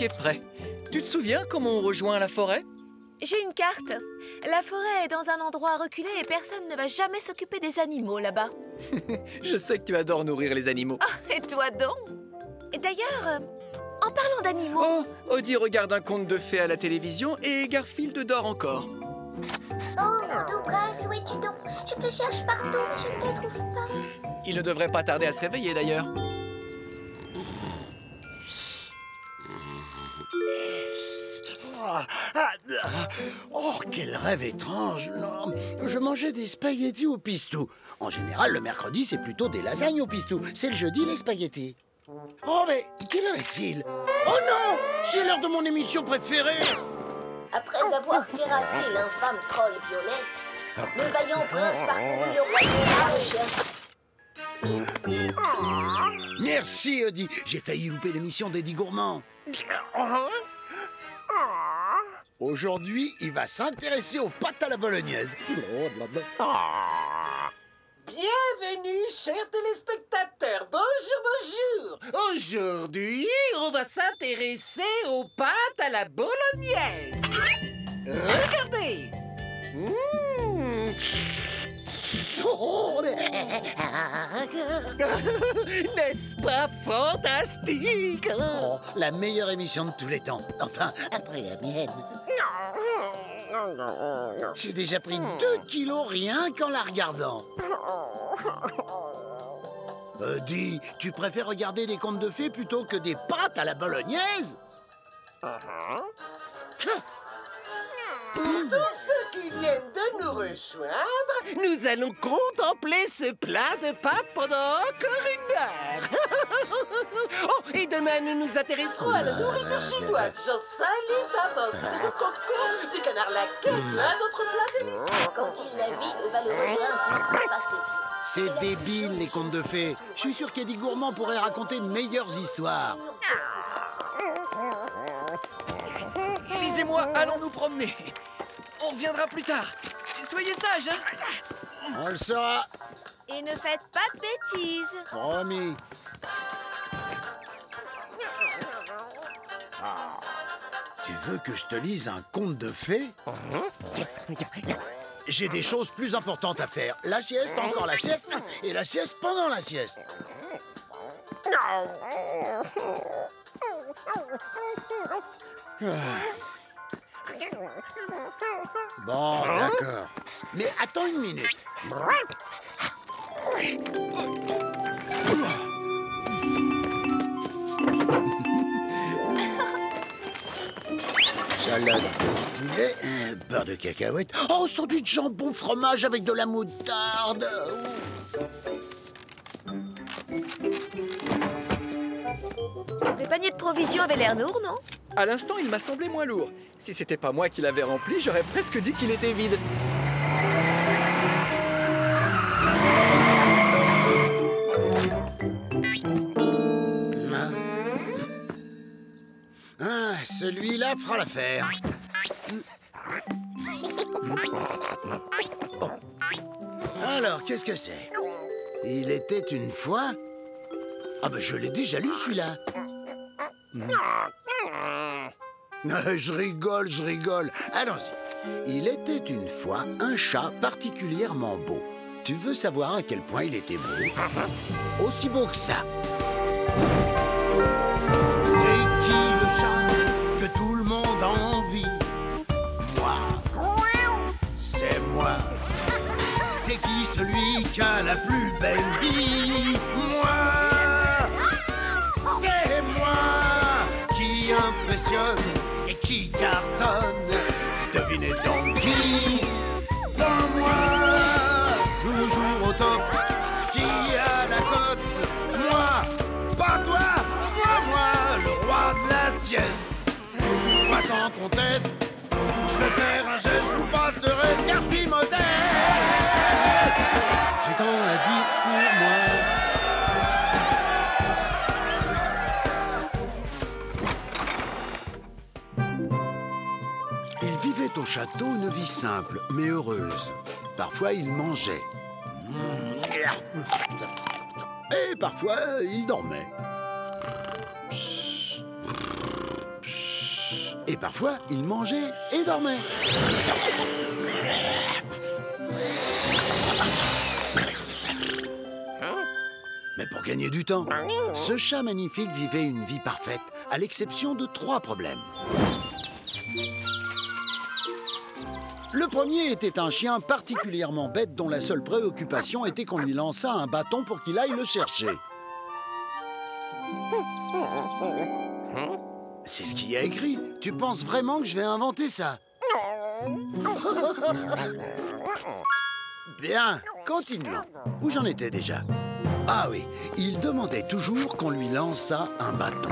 est prêt. Tu te souviens comment on rejoint la forêt? J'ai une carte. La forêt est dans un endroit reculé et personne ne va jamais s'occuper des animaux là-bas. Je sais que tu adores nourrir les animaux. Oh, et toi donc? Et d'ailleurs, en parlant d'animaux... Oh, Audie regarde un conte de fées à la télévision et Garfield dort encore. Oh, mon doux prince, où es-tu donc? Je te cherche partout, mais je ne te trouve pas. Il ne devrait pas tarder à se réveiller d'ailleurs. Oh, quel rêve étrange! Non, je mangeais des spaghettis au pistou. En général, le mercredi, c'est plutôt des lasagnes au pistou. C'est le jeudi, les spaghettis. Oh, mais quelle heure est-il? Oh non! C'est l'heure de mon émission préférée! Après avoir terrassé l'infâme troll violet, le vaillant prince parcourut le royaume à Merci, Audie. J'ai failli louper l'émission d'Eddie Gourmand. Aujourd'hui, il va s'intéresser aux pâtes à la bolognaise. Bienvenue, chers téléspectateurs. Bonjour, bonjour. Aujourd'hui, on va s'intéresser aux pâtes à la bolognaise. Regardez. N'est-ce pas fantastique? Oh, la meilleure émission de tous les temps. Enfin, après la mienne. J'ai déjà pris 2 kilos rien qu'en la regardant. Dis, tu préfères regarder des contes de fées plutôt que des pâtes à la bolognaise? Pour tous ceux qui viennent de nous rejoindre, nous allons contempler ce plat de pâtes pendant encore 1 heure. Oh, et demain, nous nous intéresserons à la nourriture chinoise. J'en salue d'avance des concombre, du canard laqué, un autre plat délicieux. Quand il la vit, le valeureux prince ne croit pas ses yeux. C'est débile, les contes de fées. Je suis sûr qu'Eddie Gourmand pourrait raconter de meilleures histoires. Lisez-moi, allons nous promener. On reviendra plus tard. Soyez sages, hein? On le saura. Et ne faites pas de bêtises. Promis. Tu veux que je te lise un conte de fées? J'ai des choses plus importantes à faire. La sieste, encore la sieste, et la sieste pendant la sieste. Bon, d'accord. Mais attends 1 minute. Salade de poulet, beurre de cacahuète. Oh, sandwich jambon fromage avec de la moutarde. Les paniers de provisions avaient l'air lourds, non? À l'instant, il m'a semblé moins lourd. Si c'était pas moi qui l'avais rempli, j'aurais presque dit qu'il était vide. Ah, celui-là fera l'affaire. Oh. Alors, qu'est-ce que c'est? Il était une fois... Ah ben, je l'ai déjà lu, celui-là. Je rigole. Allons-y. Il était une fois un chat particulièrement beau. Tu veux savoir à quel point il était beau? Aussi beau que ça. C'est qui le chat que tout le monde envie? Moi. C'est moi. C'est qui celui qui a la plus belle vie? Moi. C'est moi qui impressionne et qui cartonne. Devinez donc qui? Pas moi. Toujours au top. Qui a la cote? Moi. Pas toi. Moi, le roi de la sieste. Pas sans conteste. Je vais faire un geste, je vous passe de reste car je suis modeste. J'ai tant à dire sur moi. Il vivait au château une vie simple mais heureuse. Parfois il mangeait. Et parfois il dormait. parfois, il mangeait et dormait. Mais pour gagner du temps, ce chat magnifique vivait une vie parfaite, à l'exception de 3 problèmes. Le premier était un chien particulièrement bête dont la seule préoccupation était qu'on lui lançât un bâton pour qu'il aille le chercher. C'est ce qu'il y a écrit. Tu penses vraiment que je vais inventer ça? Bien, continuons. Où j'en étais déjà? Ah oui, il demandait toujours qu'on lui lançât un bâton.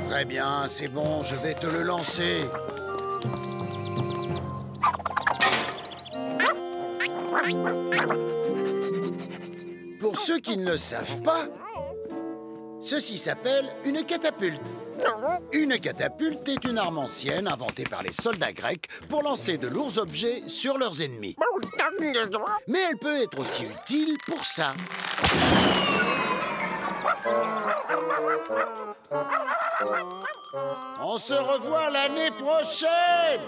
Très bien, c'est bon, je vais te le lancer. Pour ceux qui ne le savent pas, ceci s'appelle une catapulte. Une catapulte est une arme ancienne inventée par les soldats grecs pour lancer de lourds objets sur leurs ennemis. Mais elle peut être aussi utile pour ça. On se revoit l'année prochaine!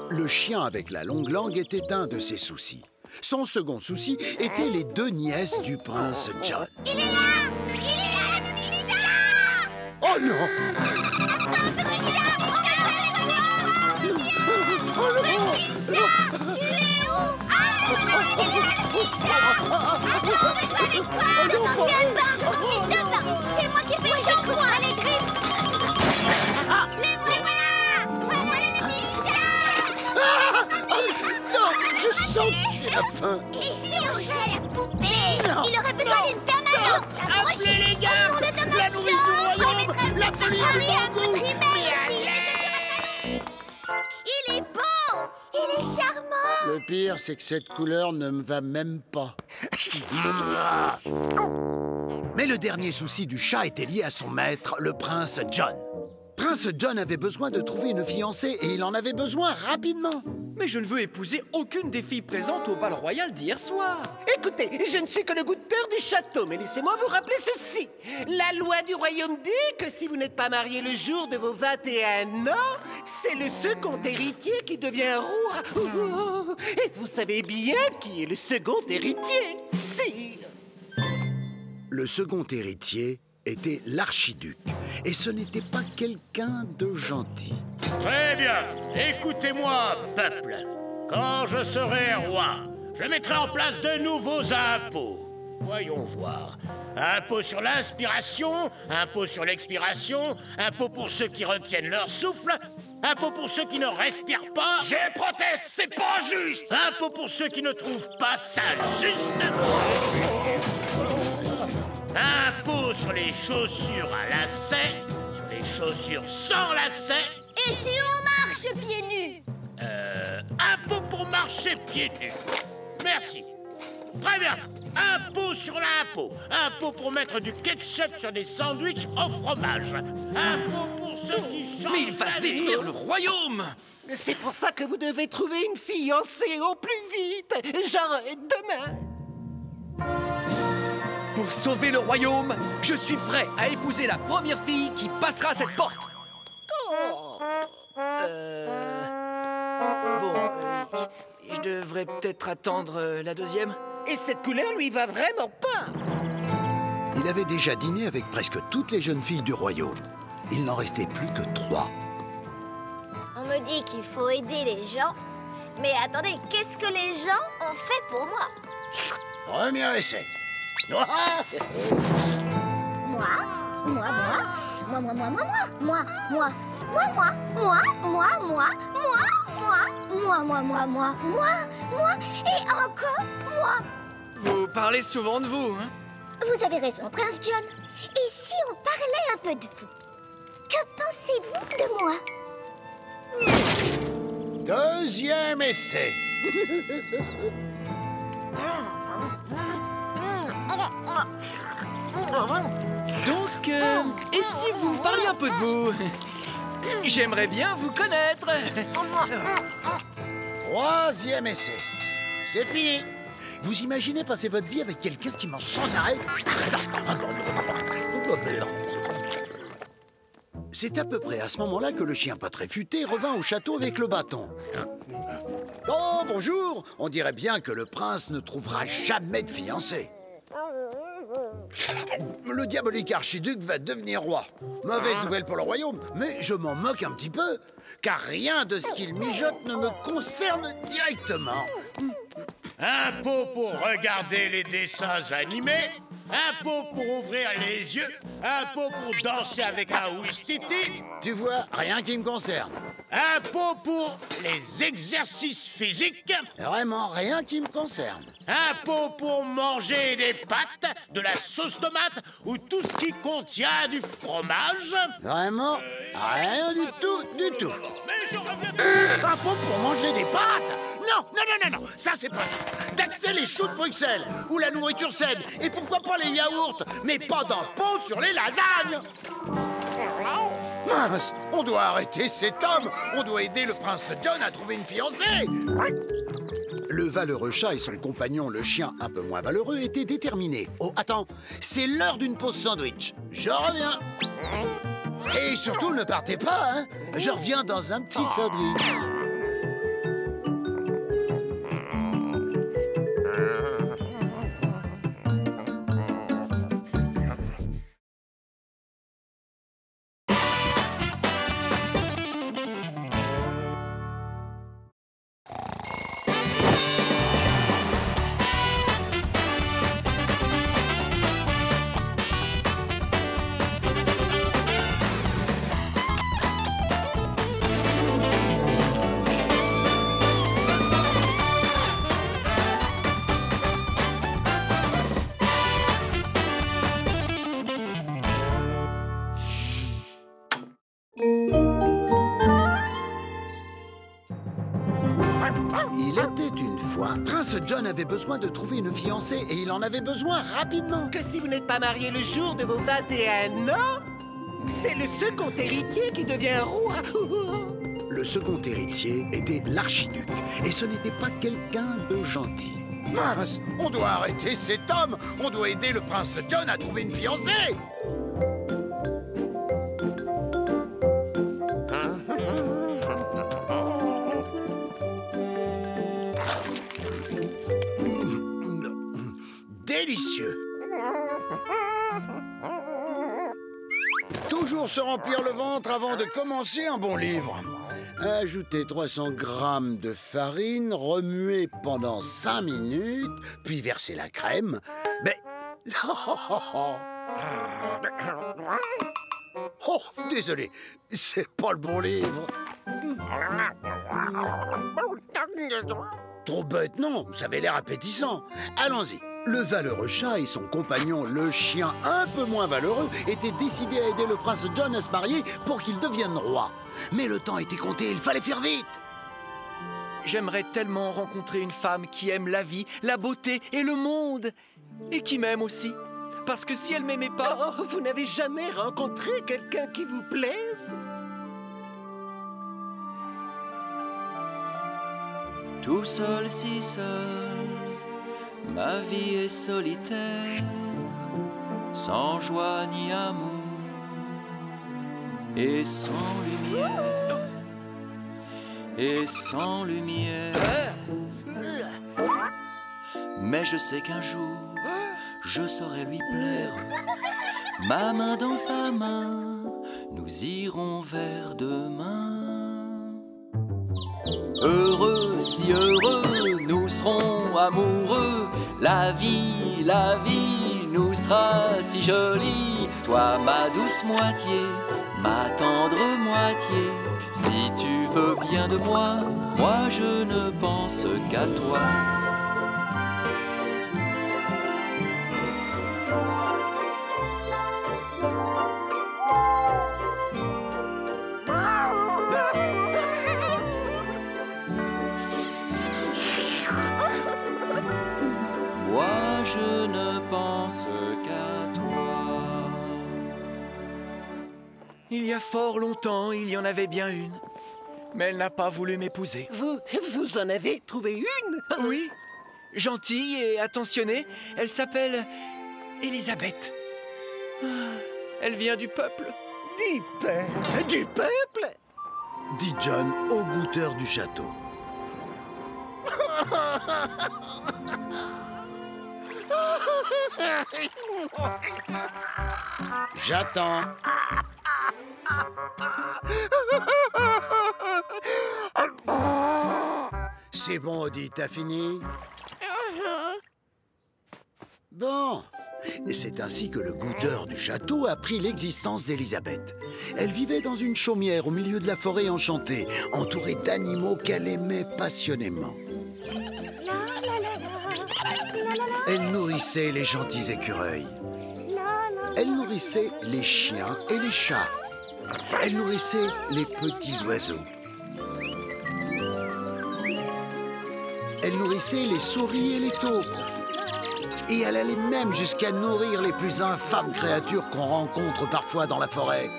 Le chien avec la longue langue était un de ses soucis. Son second souci était les 2 nièces du prince John. Il est là! Il est là, le petit chat! Oh non! C'est moi qui fais le jeu de moi, les griffes! Les voilà! Voilà le petit chat! Non, je sens que c'est la fin. Et si on jouait à la poupée? Il aurait besoin d'une permanente! Appelez les gars! La nourrice du royaume! La police de Bango! Il est beau! Il est charmant! Le pire, c'est que cette couleur ne me va même pas. Mais le dernier souci du chat était lié à son maître, le prince John. Prince John avait besoin de trouver une fiancée et il en avait besoin rapidement. Mais je ne veux épouser aucune des filles présentes au bal royal d'hier soir. Écoutez, je ne suis que le goûteur du château, mais laissez-moi vous rappeler ceci. La loi du royaume dit que si vous n'êtes pas marié le jour de vos 21 ans, c'est le second héritier qui devient roi. Et vous savez bien qui est le second héritier, sire. Le second héritier était l'archiduc. Et ce n'était pas quelqu'un de gentil. Très bien. Écoutez-moi, peuple. Quand je serai roi, je mettrai en place de nouveaux impôts. Voyons voir. Impôt sur l'inspiration, impôt sur l'expiration, impôt pour ceux qui retiennent leur souffle, impôt pour ceux qui ne respirent pas. Je proteste, c'est pas juste. Impôt pour ceux qui ne trouvent pas ça juste. Impôt sur les chaussures à lacets, sur les chaussures sans lacets. Et si on marche pieds nus? Impôt pour marcher pieds nus. Merci. Très bien. Impôt sur l'impôt. Impôt pour mettre du ketchup sur des sandwichs au fromage. Impôt pour ceux qui changent. Mais il va détruire le royaume! C'est pour ça que vous devez trouver une fiancée au plus vite, genre demain. Pour sauver le royaume, je suis prêt à épouser la première fille qui passera cette porte. Je devrais peut-être attendre la deuxième. Et cette couleur lui va vraiment pas. Il avait déjà dîné avec presque toutes les jeunes filles du royaume. Il n'en restait plus que 3. On me dit qu'il faut aider les gens. Mais attendez, qu'est-ce que les gens ont fait pour moi? Premier essai. Moi, et encore moi. Vous parlez souvent de vous, hein? Vous avez raison, Prince John. Et si on parlait un peu de vous? Que pensez-vous de moi? Deuxième essai. Donc, et si vous parliez un peu de vous? J'aimerais bien vous connaître. Troisième essai. C'est fini. Vous imaginez passer votre vie avec quelqu'un qui mange sans arrêt? C'est à peu près à ce moment-là que le chien pas très futé revint au château avec le bâton. Oh, bonjour! On dirait bien que le prince ne trouvera jamais de fiancée. Le diabolique archiduc va devenir roi. Mauvaise nouvelle pour le royaume, mais je m'en moque un petit peu, car rien de ce qu'il mijote ne me concerne directement. Un pot pour regarder les dessins animés, un pot pour ouvrir les yeux, un pot pour danser avec un ouistiti, Tu vois, rien qui me concerne. un pot pour les exercices physiques, Vraiment rien qui me concerne. un pot pour manger des pâtes, de la sauce tomate ou tout ce qui contient du fromage. Vraiment rien du tout, du tout. Mais je reviens... Un pot pour manger des pâtes? Non, non, non, non, non, ça c'est pas juste. Taxer les choux de Bruxelles ou la nourriture saine, et pourquoi pas les yaourts, mais pas d'un pot sur les lasagnes. Mince, on doit arrêter cet homme. On doit aider le prince John à trouver une fiancée. Le valeureux chat et son compagnon, le chien un peu moins valeureux, étaient déterminés. Oh, attends, c'est l'heure d'une pause sandwich. Je reviens. Et surtout, ne partez pas, hein. Je reviens dans un petit sandwich. Il était une fois, Prince John avait besoin de trouver une fiancée et il en avait besoin rapidement. Que si vous n'êtes pas marié le jour de vos 21 ans, c'est le second héritier qui devient roi. Le second héritier était l'archiduc et ce n'était pas quelqu'un de gentil. Mince, on doit arrêter cet homme. On doit aider le prince John à trouver une fiancée. Délicieux. Toujours se remplir le ventre avant de commencer un bon livre. Ajoutez 300 grammes de farine, remuez pendant 5 minutes, puis versez la crème. Mais... Oh, désolé, c'est pas le bon livre. Trop bête, non, ça avait l'air appétissant. Allons-y. Le valeureux chat et son compagnon, le chien un peu moins valeureux, étaient décidés à aider le prince John à se marier pour qu'il devienne roi. Mais le temps était compté, il fallait faire vite. J'aimerais tellement rencontrer une femme qui aime la vie, la beauté et le monde. Et qui m'aime aussi. Parce que si elle m'aimait pas... Oh, vous n'avez jamais rencontré quelqu'un qui vous plaise? Tout seul, si seul, ma vie est solitaire, sans joie ni amour et sans lumière, et sans lumière. Mais je sais qu'un jour, je saurai lui plaire. Ma main dans sa main, nous irons vers demain. Heureux, si heureux, nous serons amoureux. La vie nous sera si jolie. Toi, ma douce moitié, ma tendre moitié. Si tu veux bien de moi, moi je ne pense qu'à toi. Je ne pense qu'à toi. Il y a fort longtemps, il y en avait bien une. Mais elle n'a pas voulu m'épouser. Vous en avez trouvé une? Oui, gentille et attentionnée. Elle s'appelle Elisabeth. Elle vient du peuple. Du peuple? Dit John au goûteur du château. J'attends. C'est bon, Odie, t'as fini? Bon. C'est ainsi que le goûteur du château apprit l'existence d'Elisabeth. Elle vivait dans une chaumière au milieu de la forêt enchantée, entourée d'animaux qu'elle aimait passionnément. Elle nourrissait les gentils écureuils. Elle nourrissait les chiens et les chats. Elle nourrissait les petits oiseaux. Elle nourrissait les souris et les taupes. Et elle allait même jusqu'à nourrir les plus infâmes créatures qu'on rencontre parfois dans la forêt.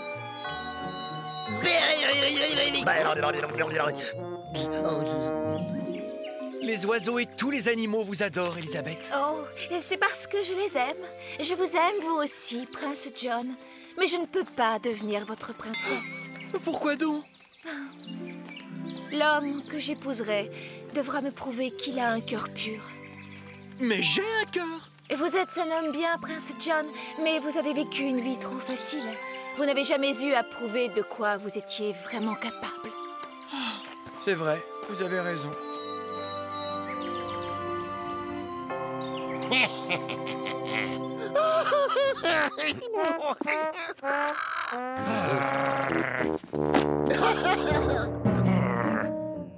Les oiseaux et tous les animaux vous adorent, Elisabeth. Oh, c'est parce que je les aime. Je vous aime, vous aussi, Prince John. Mais je ne peux pas devenir votre princesse. Pourquoi donc? L'homme que j'épouserai devra me prouver qu'il a un cœur pur. Mais j'ai un cœur. Vous êtes un homme bien, Prince John, mais vous avez vécu une vie trop facile. Vous n'avez jamais eu à prouver de quoi vous étiez vraiment capable. C'est vrai, vous avez raison.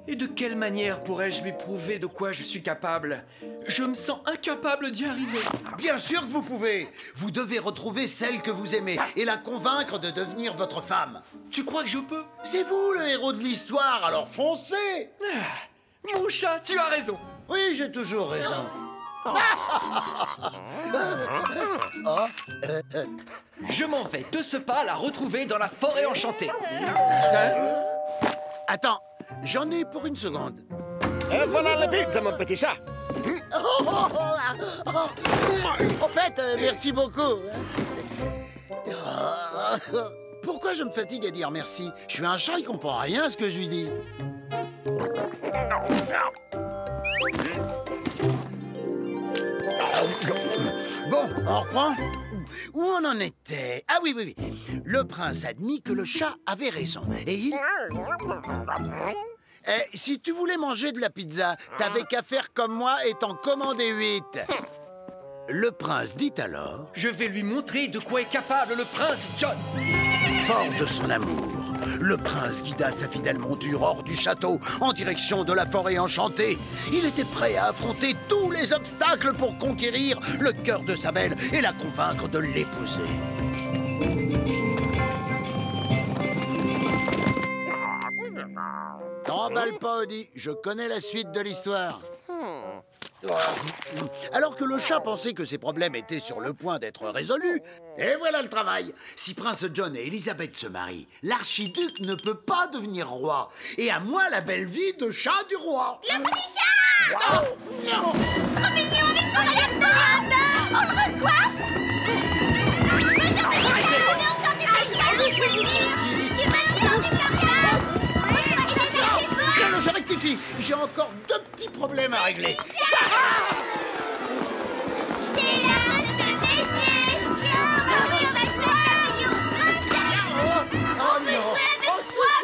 Et de quelle manière pourrais-je lui prouver de quoi je suis capable? Je me sens incapable d'y arriver. Bien sûr que vous pouvez. Vous devez retrouver celle que vous aimez et la convaincre de devenir votre femme. Tu crois que je peux? C'est vous le héros de l'histoire, alors foncez! Mon chat, tu as raison. Oui, j'ai toujours raison. Je m'en vais de ce pas la retrouver dans la forêt enchantée. Attends, j'en ai pour une seconde. Et voilà la pizza, mon petit chat. En fait, merci beaucoup. Pourquoi je me fatigue à dire merci? Je suis un chat, il comprend rien à ce que je lui dis. Bon, on reprend. Où on en était? Ah oui, oui, oui. Le prince admit que le chat avait raison. Et il... si tu voulais manger de la pizza, t'avais qu'à faire comme moi et t'en commander 8. Le prince dit alors... Je vais lui montrer de quoi est capable le prince John. Fort de son amour, le prince guida sa fidèle monture hors du château en direction de la forêt enchantée. Il était prêt à affronter tous les obstacles pour conquérir le cœur de sa belle et la convaincre de l'épouser. T'emballe pas, Odie, je connais la suite de l'histoire. Alors que le chat pensait que ses problèmes étaient sur le point d'être résolus, et voilà le travail. Si Prince John et Elisabeth se marient, l'archiduc ne peut pas devenir roi. Et à moi la belle vie de chat du roi. Le petit chat! Non, non. Trop mignon avec son chapeau! On le recoiffe! Mais je peux encore du plaisir! Tu veux encore du plaisir? Non, je rectifie. J'ai encore 2 petits problèmes à régler. C'est l'âge de bébé! Oh non!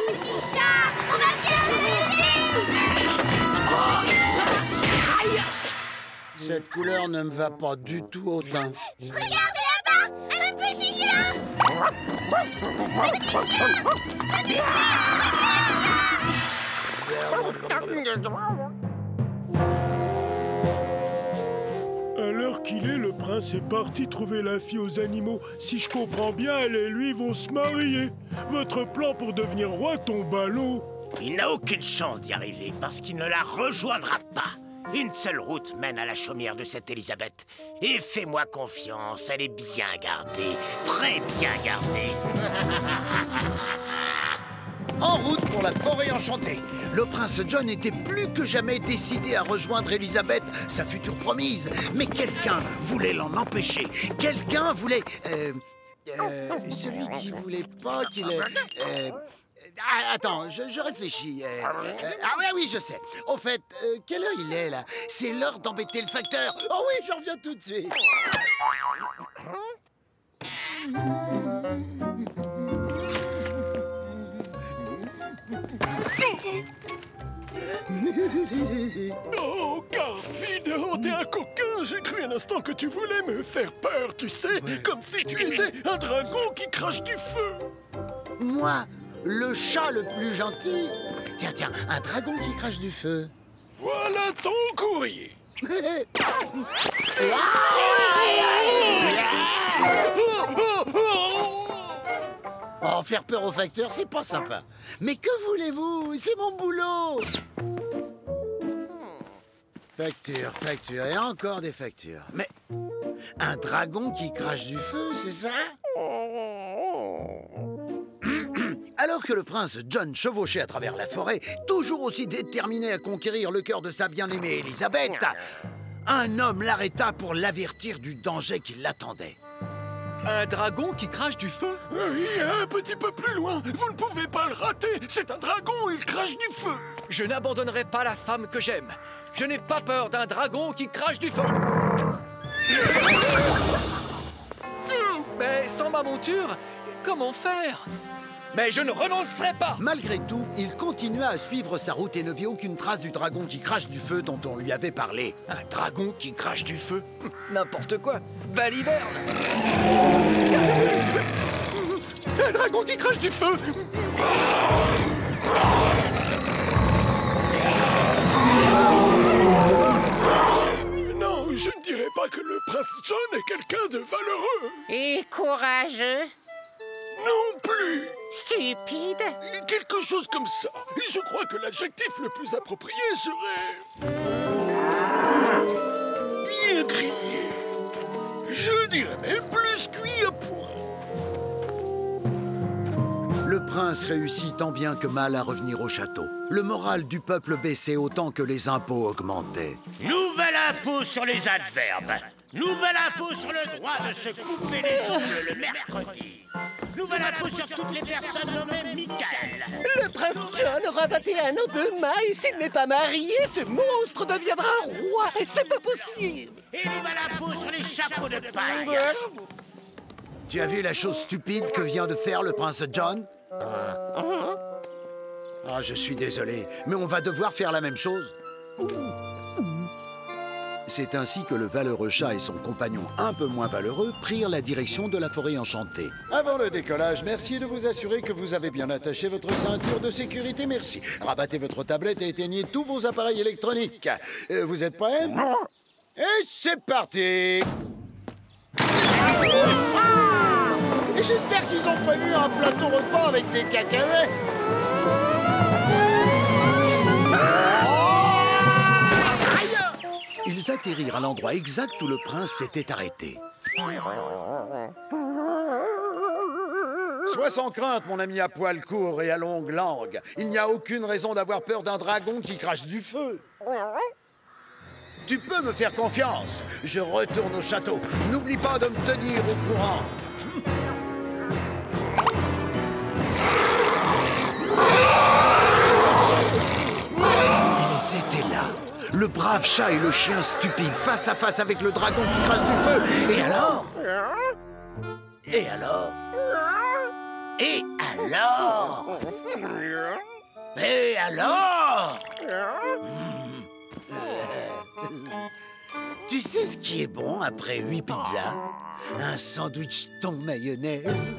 Petit chat! On va bien le Cette couleur ne me va pas du tout au teint. Regardez là-bas! Un petit chat! Un petit chien! Un petit À l'heure qu'il est, le prince est parti trouver la fille aux animaux. Si je comprends bien, elle et lui vont se marier. Votre plan pour devenir roi tombe à l'eau. Il n'a aucune chance d'y arriver parce qu'il ne la rejoindra pas. Une seule route mène à la chaumière de cette Elisabeth. Et fais-moi confiance, elle est bien gardée, très bien gardée. En route pour la forêt enchantée. Le prince John était plus que jamais décidé à rejoindre Elisabeth, sa future promise. Mais quelqu'un voulait l'en empêcher. Quelqu'un voulait... celui qui voulait pas qu'il... attends, je réfléchis. Oui, je sais. Au fait, quelle heure il est, là? C'est l'heure d'embêter le facteur. Oh oui, je reviens tout de suite. Oh, Garfield, t'es un coquin. J'ai cru un instant que tu voulais me faire peur, tu sais, comme si tu étais un dragon qui crache du feu. Moi, le chat le plus gentil. Tiens, un dragon qui crache du feu. Voilà ton courrier. Oh, faire peur au facteur, c'est pas sympa. Mais que voulez-vous? C'est mon boulot. Facture, et encore des factures. Mais un dragon qui crache du feu, c'est ça? Alors que le prince John chevauchait à travers la forêt, toujours aussi déterminé à conquérir le cœur de sa bien-aimée Elisabeth, un homme l'arrêta pour l'avertir du danger qui l'attendait. Un dragon qui crache du feu? Oui, un petit peu plus loin. Vous ne pouvez pas le rater. C'est un dragon, il crache du feu. Je n'abandonnerai pas la femme que j'aime. Je n'ai pas peur d'un dragon qui crache du feu. Mais sans ma monture, comment faire? Mais je ne renoncerai pas! Malgré tout, il continua à suivre sa route et ne vit aucune trace du dragon qui crache du feu dont on lui avait parlé. Un dragon qui crache du feu? N'importe quoi! Baliverne! Un dragon qui crache du feu! Non, je ne dirais pas que le prince John est quelqu'un de valeureux. Et courageux? Non plus. Stupide? Quelque chose comme ça. Et je crois que l'adjectif le plus approprié serait... bien grillé. Je dirais même plus cuit à point. Le prince réussit tant bien que mal à revenir au château. Le moral du peuple baissait autant que les impôts augmentaient. Nouvel impôt sur les adverbes. Nouvel impôt sur le droit de se couper les ongles le mercredi. Nouvel impôt sur toutes les personnes nommées Michael. Le prince John aura 21 ans demain et s'il n'est pas marié, ce monstre deviendra roi. C'est pas possible. Et nouvel impôt sur les chapeaux de paille. Tu as vu la chose stupide que vient de faire le prince John? Ah, je suis désolé, mais on va devoir faire la même chose. C'est ainsi que le valeureux chat et son compagnon un peu moins valeureux prirent la direction de la forêt enchantée. Avant le décollage, merci de vous assurer que vous avez bien attaché votre ceinture de sécurité, merci. Rabattez votre tablette et éteignez tous vos appareils électroniques. Vous êtes prêts? Et c'est parti! Et j'espère qu'ils ont prévu un plateau repas avec des cacahuètes. Ils atterrirent à l'endroit exact où le prince s'était arrêté. Sois sans crainte, mon ami à poil court et à longue langue. Il n'y a aucune raison d'avoir peur d'un dragon qui crache du feu. Tu peux me faire confiance. Je retourne au château. N'oublie pas de me tenir au courant. Ils étaient là. Le brave chat et le chien stupide, face à face avec le dragon qui crache du feu. Et alors? Et alors? Et alors? Et alors? Tu sais ce qui est bon après 8 pizzas? Un sandwich thon mayonnaise.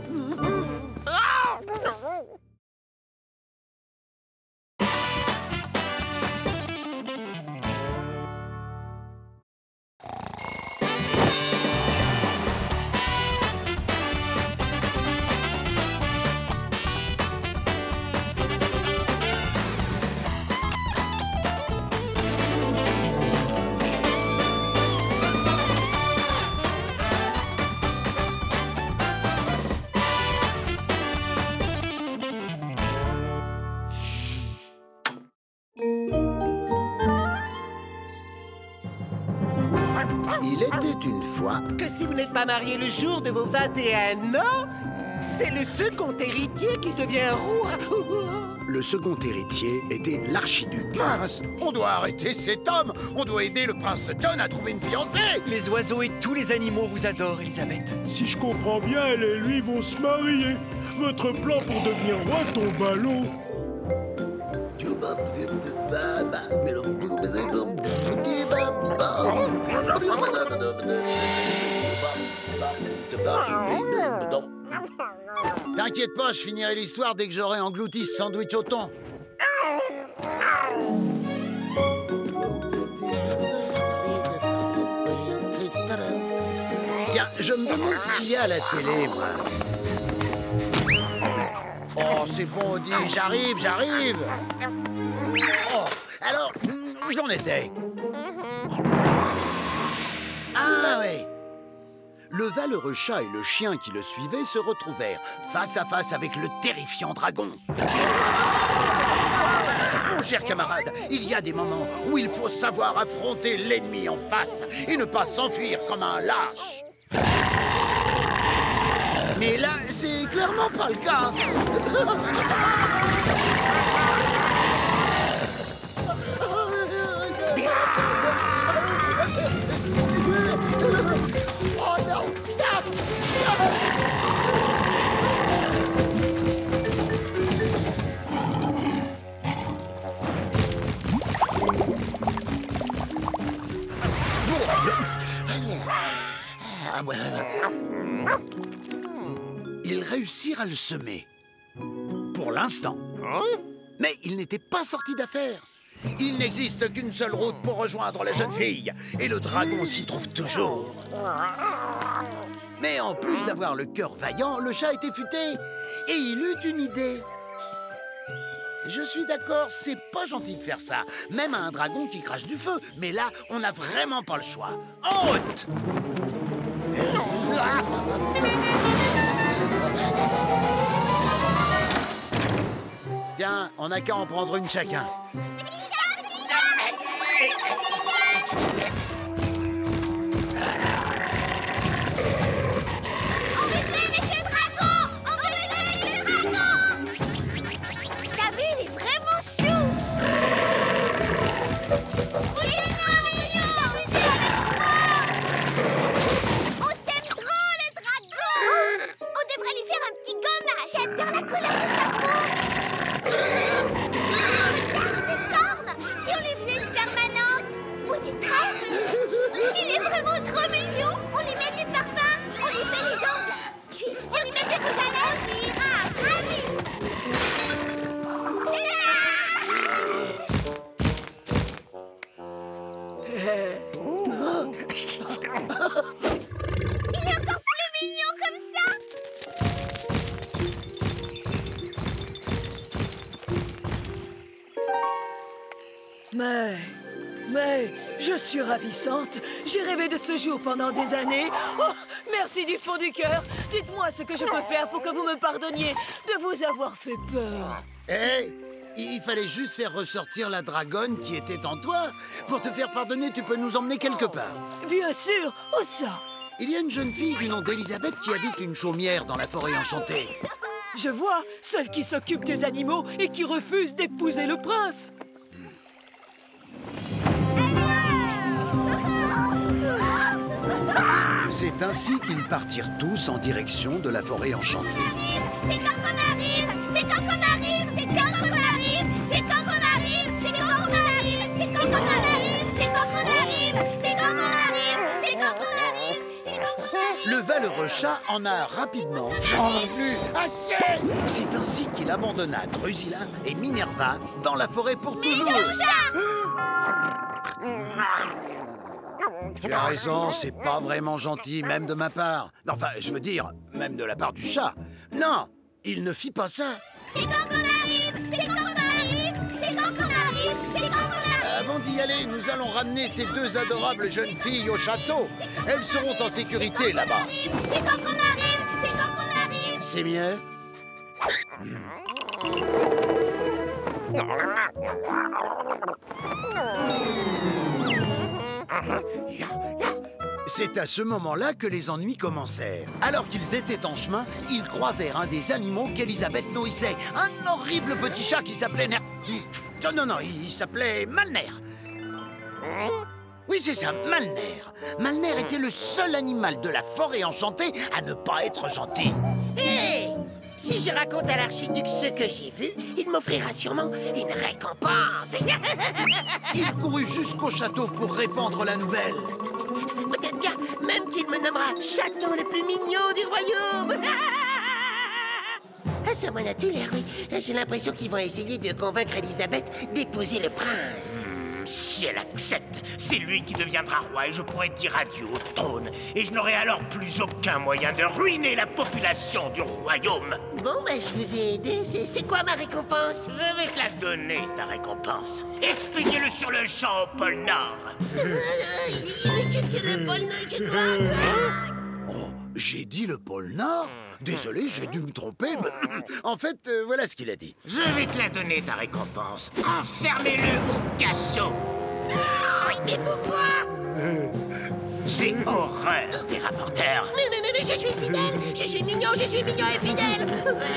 Il était une fois... Que si vous n'êtes pas marié le jour de vos 21 ans, c'est le second héritier qui devient roi. Le second héritier était l'archiduc. Mince, on doit arrêter cet homme. On doit aider le prince John à trouver une fiancée. Les oiseaux et tous les animaux vous adorent, Elisabeth. Si je comprends bien, elle et lui vont se marier. Votre plan pour devenir roi tombe à l'eau. T'inquiète pas, je finirai l'histoire dès que j'aurai englouti ce sandwich au thon. Tiens, je me demande ce qu'il y a à la télé, moi. Oh, c'est bon, Odie, j'arrive. Oh, alors, où j'en étais? Ah, ouais. Le valeureux chat et le chien qui le suivaient se retrouvèrent face à face avec le terrifiant dragon. Mon cher camarade, il y a des moments où il faut savoir affronter l'ennemi en face et ne pas s'enfuir comme un lâche. Mais là, c'est clairement pas le cas. Oh non, stop! Ils réussirent à le semer. Pour l'instant. Mais il n'était pas sorti d'affaire. Il n'existe qu'une seule route pour rejoindre la jeune fille. Et le dragon s'y trouve toujours. Mais en plus d'avoir le cœur vaillant, le chat était futé. Et il eut une idée. Je suis d'accord, c'est pas gentil de faire ça. Même à un dragon qui crache du feu. Mais là, on n'a vraiment pas le choix. En route! Tiens, on n'a qu'à en prendre une chacun. J'adore la couleur de sa peau. Ses cornes, si on lui faisait une permanente ou des tresses. Il est vraiment trop mignon. On lui met du parfum, on lui fait les ongles. Je suis sûre qu'il met ses rouges à lèvres, il ira ravi. Il est encore plus mignon comme ça. Mais, je suis ravissante. J'ai rêvé de ce jour pendant des années. Oh, merci du fond du cœur. Dites-moi ce que je peux faire pour que vous me pardonniez de vous avoir fait peur. Hé, il fallait juste faire ressortir la dragonne qui était en toi. Pour te faire pardonner, tu peux nous emmener quelque part. Bien sûr, où ça? Il y a une jeune fille du nom d'Elisabeth qui habite une chaumière dans la forêt enchantée. Je vois, celle qui s'occupe des animaux et qui refuse d'épouser le prince. C'est ainsi qu'ils partirent tous en direction de la forêt enchantée. C'est quand qu'on arrive, c'est quand qu'on arrive, c'est quand qu'on arrive, c'est quand qu'on arrive, c'est quand qu'on arrive, c'est quand qu'on arrive, c'est quand qu'on arrive, c'est quand qu'on arrive, c'est quand qu'on arrive, c'est quand qu'on arrive. Le valeureux chat en a rapidement. J'en ai plus assez. C'est ainsi qu'il abandonna Drusilla et Minerva dans la forêt pour toujours. Tu as raison, c'est pas vraiment gentil, même de ma part. Enfin, je veux dire, même de la part du chat. Non, il ne fit pas ça. C'est quand qu'on arrive, c'est quand qu'on arrive, c'est quand qu'on arrive, c'est quand qu'on arrive. Avant d'y aller, nous allons ramener ces deux adorables jeunes filles au château. Elles seront en sécurité là-bas. C'est quand qu'on arrive, c'est quand qu'on arrive. C'est mieux? C'est à ce moment-là que les ennuis commencèrent. Alors qu'ils étaient en chemin, ils croisèrent un des animaux qu'Elisabeth nourrissait. Un horrible petit chat qui s'appelait Non, il s'appelait Malner. Oui, c'est ça, Malner. Malner était le seul animal de la forêt enchantée à ne pas être gentil. Hé! Si je raconte à l'archiduc ce que j'ai vu, il m'offrira sûrement une récompense. Il courut jusqu'au château pour répandre la nouvelle. Peut-être bien même qu'il me nommera château le plus mignon du royaume. Ah, ça m'en a tout l'air, oui. J'ai l'impression qu'ils vont essayer de convaincre Elisabeth d'épouser le prince. Si elle accepte, c'est lui qui deviendra roi et je pourrai dire adieu au trône. Et je n'aurai alors plus aucun moyen de ruiner la population du royaume. Bon, je vous ai aidé. C'est quoi ma récompense? Je vais te la donner, ta récompense. Expédiez-le sur le champ au pôle Nord. Mais qu'est-ce que le pôle Nord? Que quoi? Oh, j'ai dit le pôle Nord? Désolé, j'ai dû me tromper. En fait, voilà ce qu'il a dit. Je vais te la donner, ta récompense. Enfermez-le au cachot. Mais pourquoi? J'ai horreur des rapporteurs. Mais je suis fidèle. Je suis mignon et fidèle.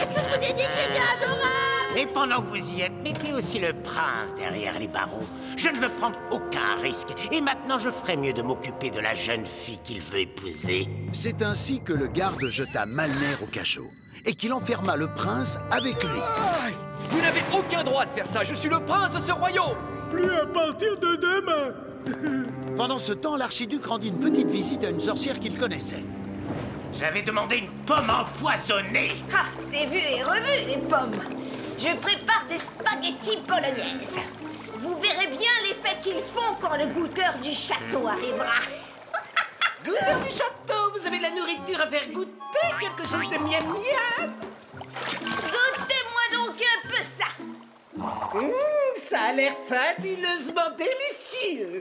Est-ce que je vous ai dit que j'étais adorable? Et pendant que vous y êtes, mettez aussi le prince derrière les barreaux. Je ne veux prendre aucun risque. Et maintenant, je ferais mieux de m'occuper de la jeune fille qu'il veut épouser. C'est ainsi que le garde jeta Malner au cachot et qu'il enferma le prince avec lui. Vous n'avez aucun droit de faire ça, je suis le prince de ce royaume. Plus à partir de demain. Pendant ce temps, l'archiduc rendit une petite visite à une sorcière qu'il connaissait. J'avais demandé une pomme empoisonnée. Ah, c'est vu et revu, les pommes. Je prépare des spaghettis polonaises. Vous verrez bien l'effet qu'ils font quand le goûteur du château arrivera. Goûteur du château, vous avez de la nourriture à faire goûter, quelque chose de miam. Goûtez-moi donc un peu ça. Ça a l'air fabuleusement délicieux.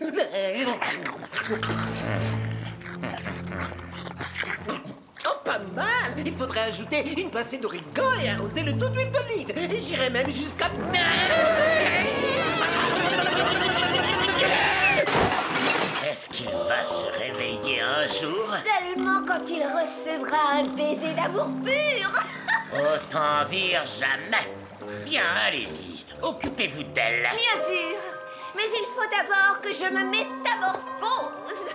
Oh, pas mal. Il faudrait ajouter une pincée d'origan et arroser le tout d'huile d'olive. J'irais même jusqu'à... Est-ce qu'il va se réveiller un jour? Seulement quand il recevra un baiser d'amour pur. Autant dire jamais. Bien, allez-y. Occupez-vous d'elle. Bien sûr. Mais il faut d'abord que je me métamorphose.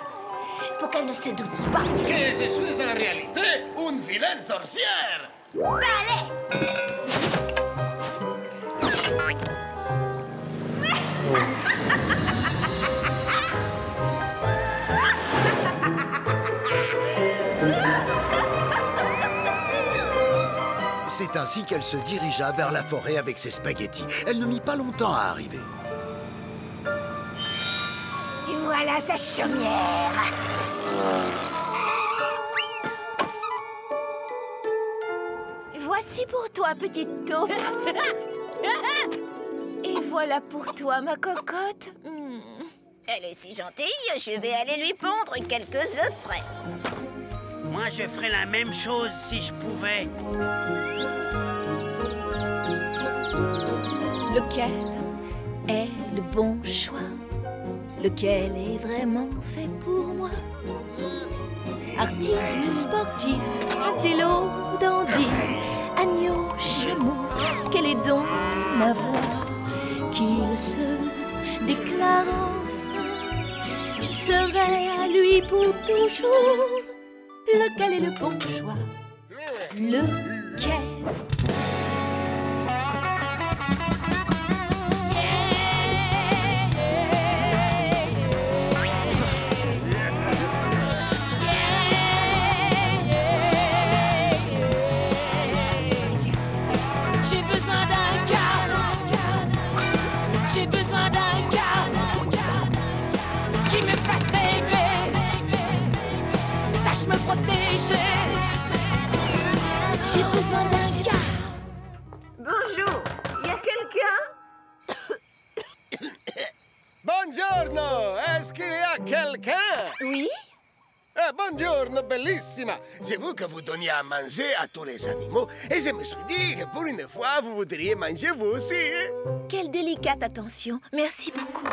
Pour qu'elle ne se doute pas. Que je suis en réalité une vilaine sorcière. Balai. C'est ainsi qu'elle se dirigea vers la forêt avec ses spaghettis. Elle ne mit pas longtemps à arriver. Et voilà sa chaumière. Voici pour toi, petite taupe. Et voilà pour toi, ma cocotte. Elle est si gentille, je vais aller lui pondre quelques œufs frais. Moi, je ferais la même chose si je pouvais. Lequel est le bon choix? Lequel est vraiment fait pour moi? Artiste, sportif, intello, dandy, agneau, chameau, quelle est donc ma voix? Qu'il se déclare enfin, je serai à lui pour toujours. Lequel est le bon choix? Lequel? J'ai besoin d'un gars. J'ai besoin d'un gars qui me fasse rêver, sache me protéger. J'ai besoin d'un gars. Bonjour, y a quelqu'un? Buongiorno, est-ce qu'il y a quelqu'un? Oui? Buongiorno, bellissima. J'ai vu que vous donniez à manger à tous les animaux et je me suis dit que pour une fois, vous voudriez manger vous aussi. Quelle délicate attention. Merci beaucoup.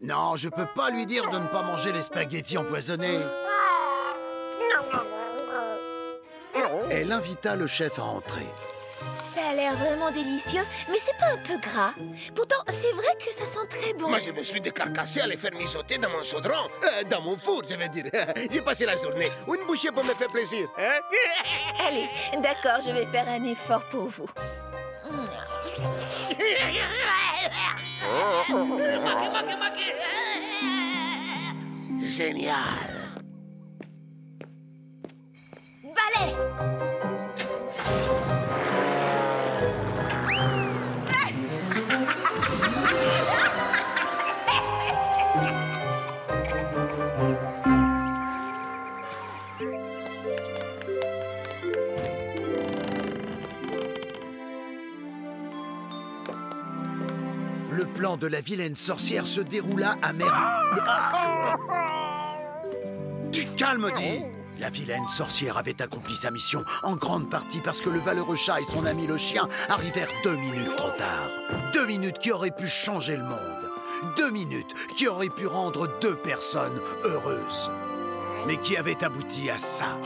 Non, je peux pas lui dire de ne pas manger les spaghettis empoisonnés. Elle invita le chef à entrer. Ça a l'air vraiment délicieux, mais c'est pas un peu gras. Pourtant, c'est vrai que ça sent très bon. Moi, je me suis décarcassé à les faire mijoter dans mon chaudron. Dans mon four, je veux dire. J'ai passé la journée. Une bouchée pour me faire plaisir. Hein? Allez, d'accord, je vais faire un effort pour vous. Génial. Balai! Le plan de la vilaine sorcière se déroula à merveille. Du calme, dis! La vilaine sorcière avait accompli sa mission en grande partie parce que le valeureux chat et son ami le chien arrivèrent 2 minutes trop tard. 2 minutes qui auraient pu changer le monde. 2 minutes qui auraient pu rendre 2 personnes heureuses. Mais qui avaient abouti à ça.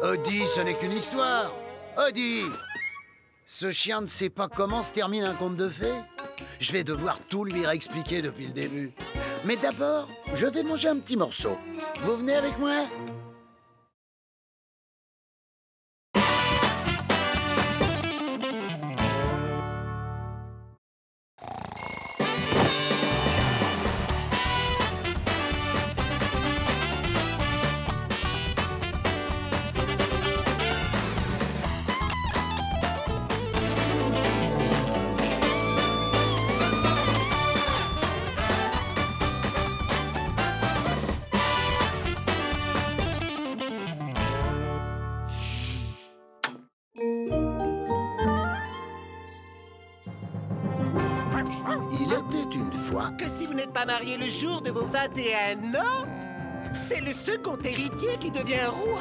Odie, ce n'est qu'une histoire. Odie! Ce chien ne sait pas comment se termine un conte de fées. Je vais devoir tout lui réexpliquer depuis le début. Mais d'abord, je vais manger un petit morceau. Vous venez avec moi? Il était une fois... Que si vous n'êtes pas marié le jour de vos 21 ans, c'est le second héritier qui devient roi.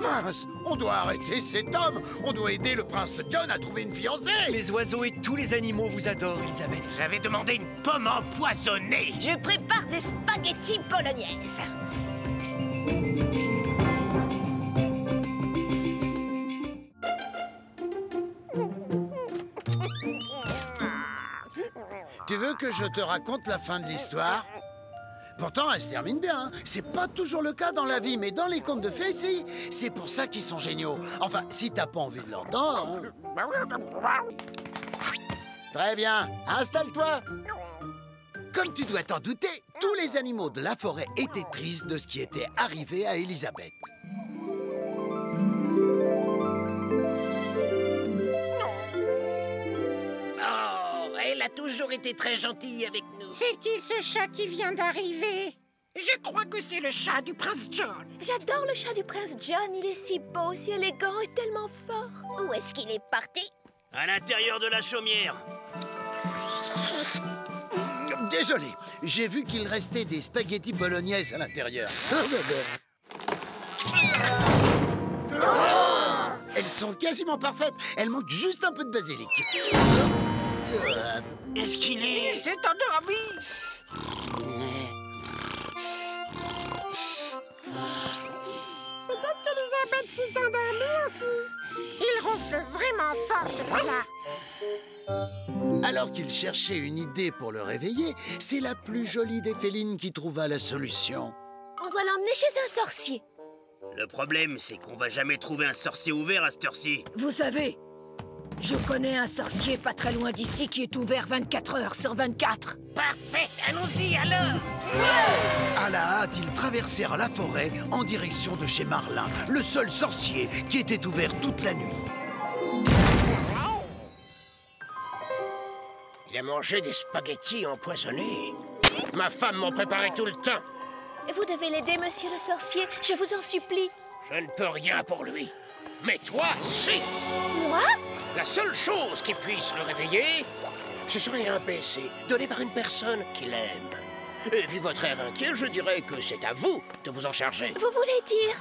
Mince, on doit arrêter cet homme. On doit aider le prince John à trouver une fiancée. Les oiseaux et tous les animaux vous adorent, Elisabeth. J'avais demandé une pomme empoisonnée. Je prépare des spaghettis bolognaises. Tu veux que je te raconte la fin de l'histoire? Pourtant, elle se termine bien. Hein. C'est pas toujours le cas dans la vie, mais dans les contes de fées, si. C'est pour ça qu'ils sont géniaux. Enfin, si t'as pas envie de l'entendre. Hein. Très bien, installe-toi. Comme tu dois t'en douter, tous les animaux de la forêt étaient tristes de ce qui était arrivé à Elisabeth. Elle a toujours été très gentille avec nous. C'est qui ce chat qui vient d'arriver? Je crois que c'est le chat du prince John. J'adore le chat du prince John. Il est si beau, si élégant et tellement fort. Où est-ce qu'il est parti? À l'intérieur de la chaumière. Désolé, j'ai vu qu'il restait des spaghettis bolognaises à l'intérieur. Elles sont quasiment parfaites. Elles manquent juste un peu de basilic. Est-ce qu'il est... Il s'est endormi. Peut-être qu'Elisabeth s'est endormie aussi. Il ronfle vraiment fort, celui-là. Alors qu'il cherchait une idée pour le réveiller, c'est la plus jolie des félines qui trouva la solution. On doit l'emmener chez un sorcier. Le problème, c'est qu'on va jamais trouver un sorcier ouvert à cette heure-ci. Vous savez, je connais un sorcier pas très loin d'ici qui est ouvert 24 heures sur 24. Parfait, allons-y alors. À la hâte, ils traversèrent la forêt en direction de chez Marlin, le seul sorcier qui était ouvert toute la nuit. Il a mangé des spaghettis empoisonnés. Ma femme m'en préparait tout le temps. Vous devez l'aider, monsieur le sorcier. Je vous en supplie. Je ne peux rien pour lui. Mais toi, si! Moi? La seule chose qui puisse le réveiller, Ce serait un baiser donné par une personne qu'il aime. Et vu votre air inquiet, je dirais que c'est à vous de vous en charger. Vous voulez dire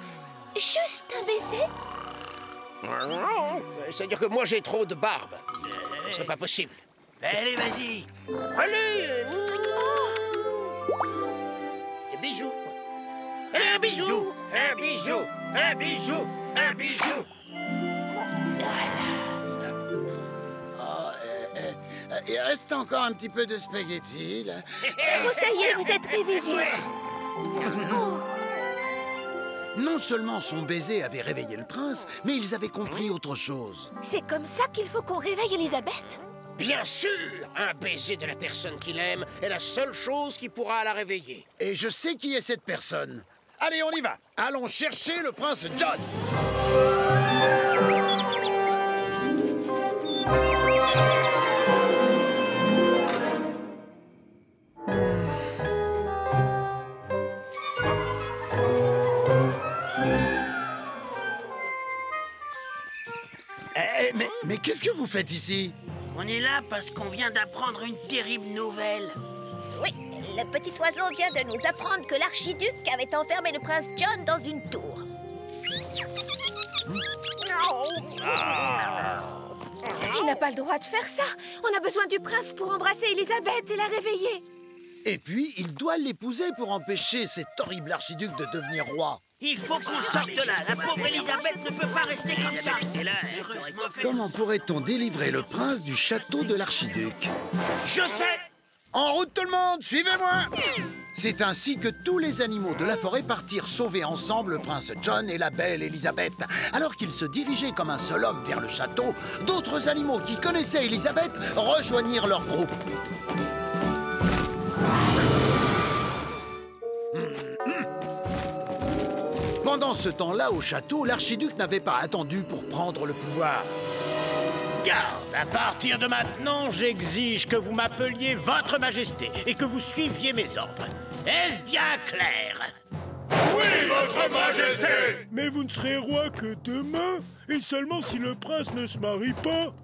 juste un baiser? C'est-à-dire que moi, j'ai trop de barbe. Ce serait pas possible. Allez, vas-y. Allez. Des bijoux. Allez, un bijou. Un bijou. Un bijou. Un bijou. Il reste encore un petit peu de spaghetti, là. Oh, ça y est, vous êtes réveillés. Oh. Non seulement son baiser avait réveillé le prince, mais ils avaient compris autre chose. C'est comme ça qu'il faut qu'on réveille Elisabeth? Bien sûr. Un baiser de la personne qu'il aime est la seule chose qui pourra la réveiller. Et je sais qui est cette personne. Allez, on y va. Allons chercher le prince John. Mais qu'est-ce que vous faites ici? On est là parce qu'on vient d'apprendre une terrible nouvelle. Oui, le petit oiseau vient de nous apprendre que l'archiduc avait enfermé le prince John dans une tour. Il n'a pas le droit de faire ça. On a besoin du prince pour embrasser Elisabeth et la réveiller. Et puis, il doit l'épouser pour empêcher cet horrible archiduc de devenir roi. Il faut qu'on sorte de là. La pauvre Elisabeth ne peut pas rester comme ça. Comment pourrait-on délivrer le prince du château de l'archiduc? Je sais! En route tout le monde, suivez-moi! C'est ainsi que tous les animaux de la forêt partirent sauver ensemble le prince John et la belle Elisabeth. Alors qu'ils se dirigeaient comme un seul homme vers le château, d'autres animaux qui connaissaient Elisabeth rejoignirent leur groupe. Pendant ce temps-là, au château, l'archiduc n'avait pas attendu pour prendre le pouvoir. Garde, à partir de maintenant, j'exige que vous m'appeliez Votre Majesté et que vous suiviez mes ordres. Est-ce bien clair? Oui, Votre Majesté! Mais vous ne serez roi que demain, et seulement si le prince ne se marie pas.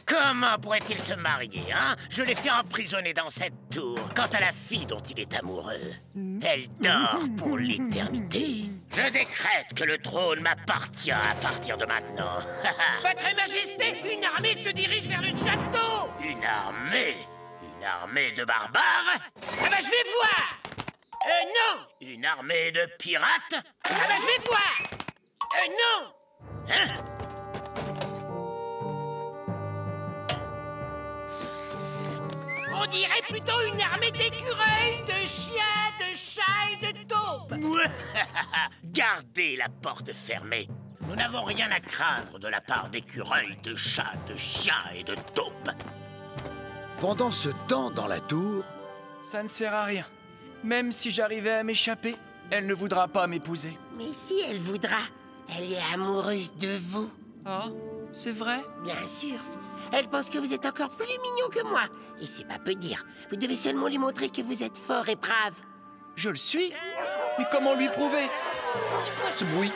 Comment pourrait-il se marier, hein? Je l'ai fait emprisonner dans cette tour. Quant à la fille dont il est amoureux, elle dort pour l'éternité. Je décrète que le trône m'appartient à partir de maintenant. Votre Majesté, une armée se dirige vers le château! Une armée? Une armée de barbares? Ah bah je vais voir! Non! Une armée de pirates? Ah bah je vais voir! Non! Hein? On dirait plutôt une armée d'écureuils, de chiens, de chats et de taupes. Gardez la porte fermée. Nous n'avons rien à craindre de la part d'écureuils, de chats, de chiens et de taupes. Pendant ce temps, dans la tour... Ça ne sert à rien. Même si j'arrivais à m'échapper, elle ne voudra pas m'épouser. Mais si elle voudra, elle est amoureuse de vous. Ah, c'est vrai? Bien sûr. Elle pense que vous êtes encore plus mignon que moi. Et c'est pas peu dire. Vous devez seulement lui montrer que vous êtes fort et brave. Je le suis? Mais comment lui prouver? C'est quoi ce bruit?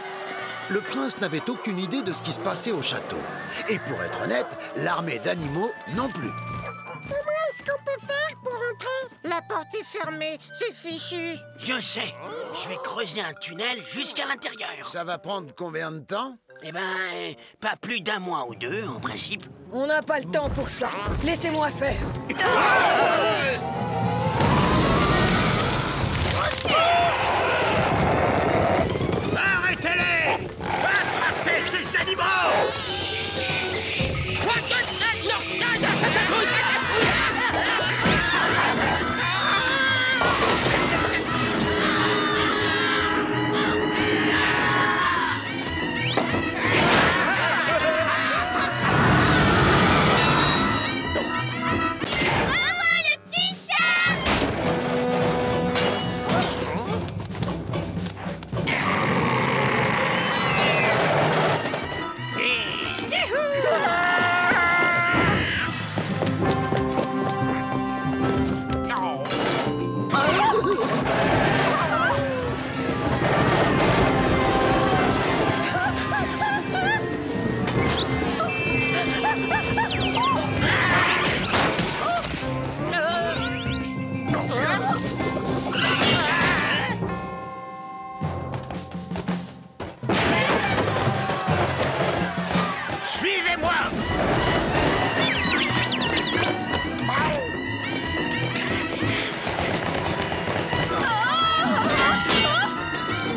Le prince n'avait aucune idée de ce qui se passait au château. Et pour être honnête, l'armée d'animaux non plus. Comment est-ce qu'on peut faire pour entrer? La porte est fermée, c'est fichu. Je sais. Je vais creuser un tunnel jusqu'à l'intérieur. Ça va prendre combien de temps? Eh ben, pas plus d'un mois ou deux, en principe. On n'a pas le temps pour ça. Laissez-moi faire. Arrêtez-les! Attrapez ces animaux! Suivez-moi!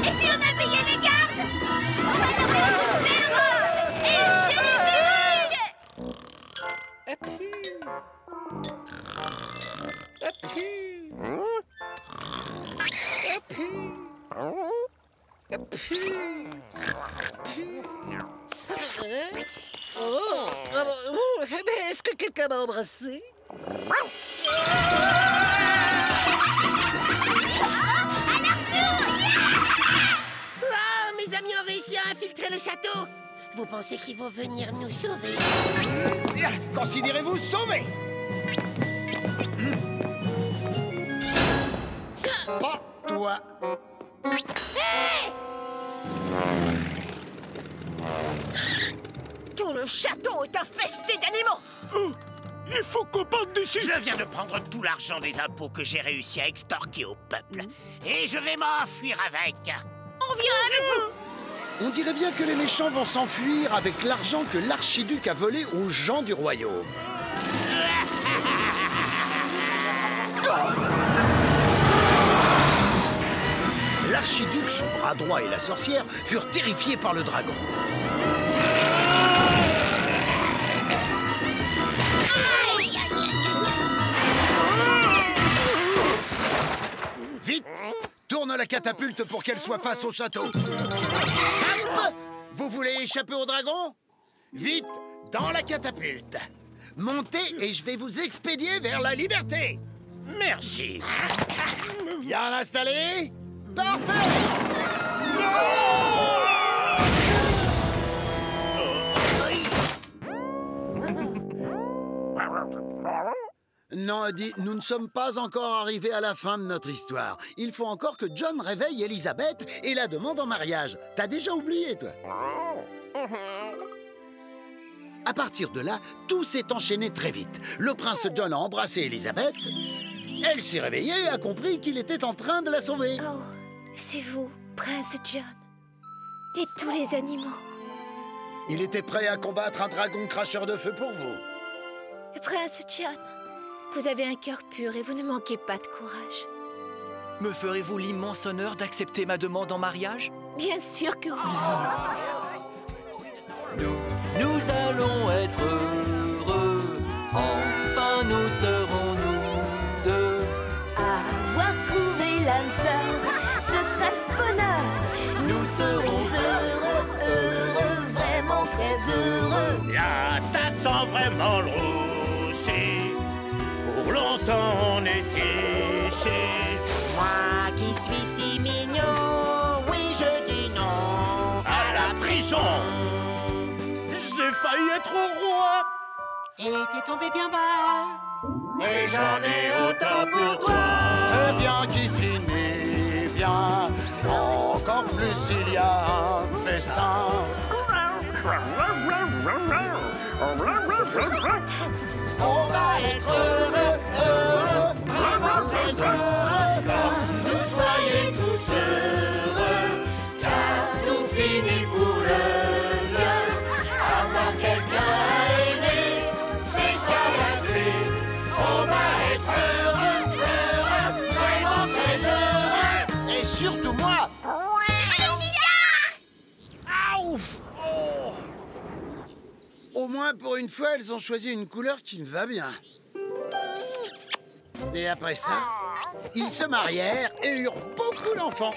Et si on a payé les gardes? On va sauver le terreau! Et Est-ce que quelqu'un m'a embrassé? Mes amis ont réussi à infiltrer le château. Vous pensez qu'ils vont venir nous sauver? Considérez-vous sauvés. Pas toi. Tout le château est infesté d'animaux. Oh, il faut qu'on parte d'ici. Je viens de prendre tout l'argent des impôts que j'ai réussi à extorquer au peuple. Et je vais m'enfuir avec. On vient avec vous. On dirait bien que les méchants vont s'enfuir avec l'argent que l'archiduc a volé aux gens du royaume. L'archiduc, son bras droit et la sorcière furent terrifiés par le dragon. Vite! Tourne la catapulte pour qu'elle soit face au château. Stop! Vous voulez échapper au dragon? Vite, dans la catapulte. Montez et je vais vous expédier vers la liberté. Merci. Bien installé? Parfait! Non, Eddie, nous ne sommes pas encore arrivés à la fin de notre histoire. Il faut encore que John réveille Elisabeth et la demande en mariage. T'as déjà oublié, toi? À partir de là, tout s'est enchaîné très vite. Le prince John a embrassé Elisabeth. Elle s'est réveillée et a compris qu'il était en train de la sauver. Oh, c'est vous, Prince John. Et tous les animaux. Il était prêt à combattre un dragon cracheur de feu pour vous. Prince John, vous avez un cœur pur et vous ne manquez pas de courage. Me ferez-vous l'immense honneur d'accepter ma demande en mariage? Bien sûr que oui. Nous allons être heureux. Enfin nous serons nous deux. Avoir trouvé l'âme sœur, ce sera le bonheur. Nous serons heureux, vraiment très heureux. Là, ça sent vraiment le roussi. Pour longtemps on était ici. Moi qui suis si mignon, oui je dis non À la prison. J'ai failli être roi. Et t'es tombé bien bas. Et j'en ai autant pour toi. Très bien qui finit bien. Encore plus il y a un festin. On va être heureux, vraiment très heureux. Nous soyez tous heureux, car tout finit pour le mieux. Avoir quelqu'un à aimer, c'est ça la clé. On va être heureux, vraiment très heureux. Et surtout moi. Au moins, pour une fois, elles ont choisi une couleur qui me va bien. Et après ça, ils se marièrent et eurent beaucoup d'enfants.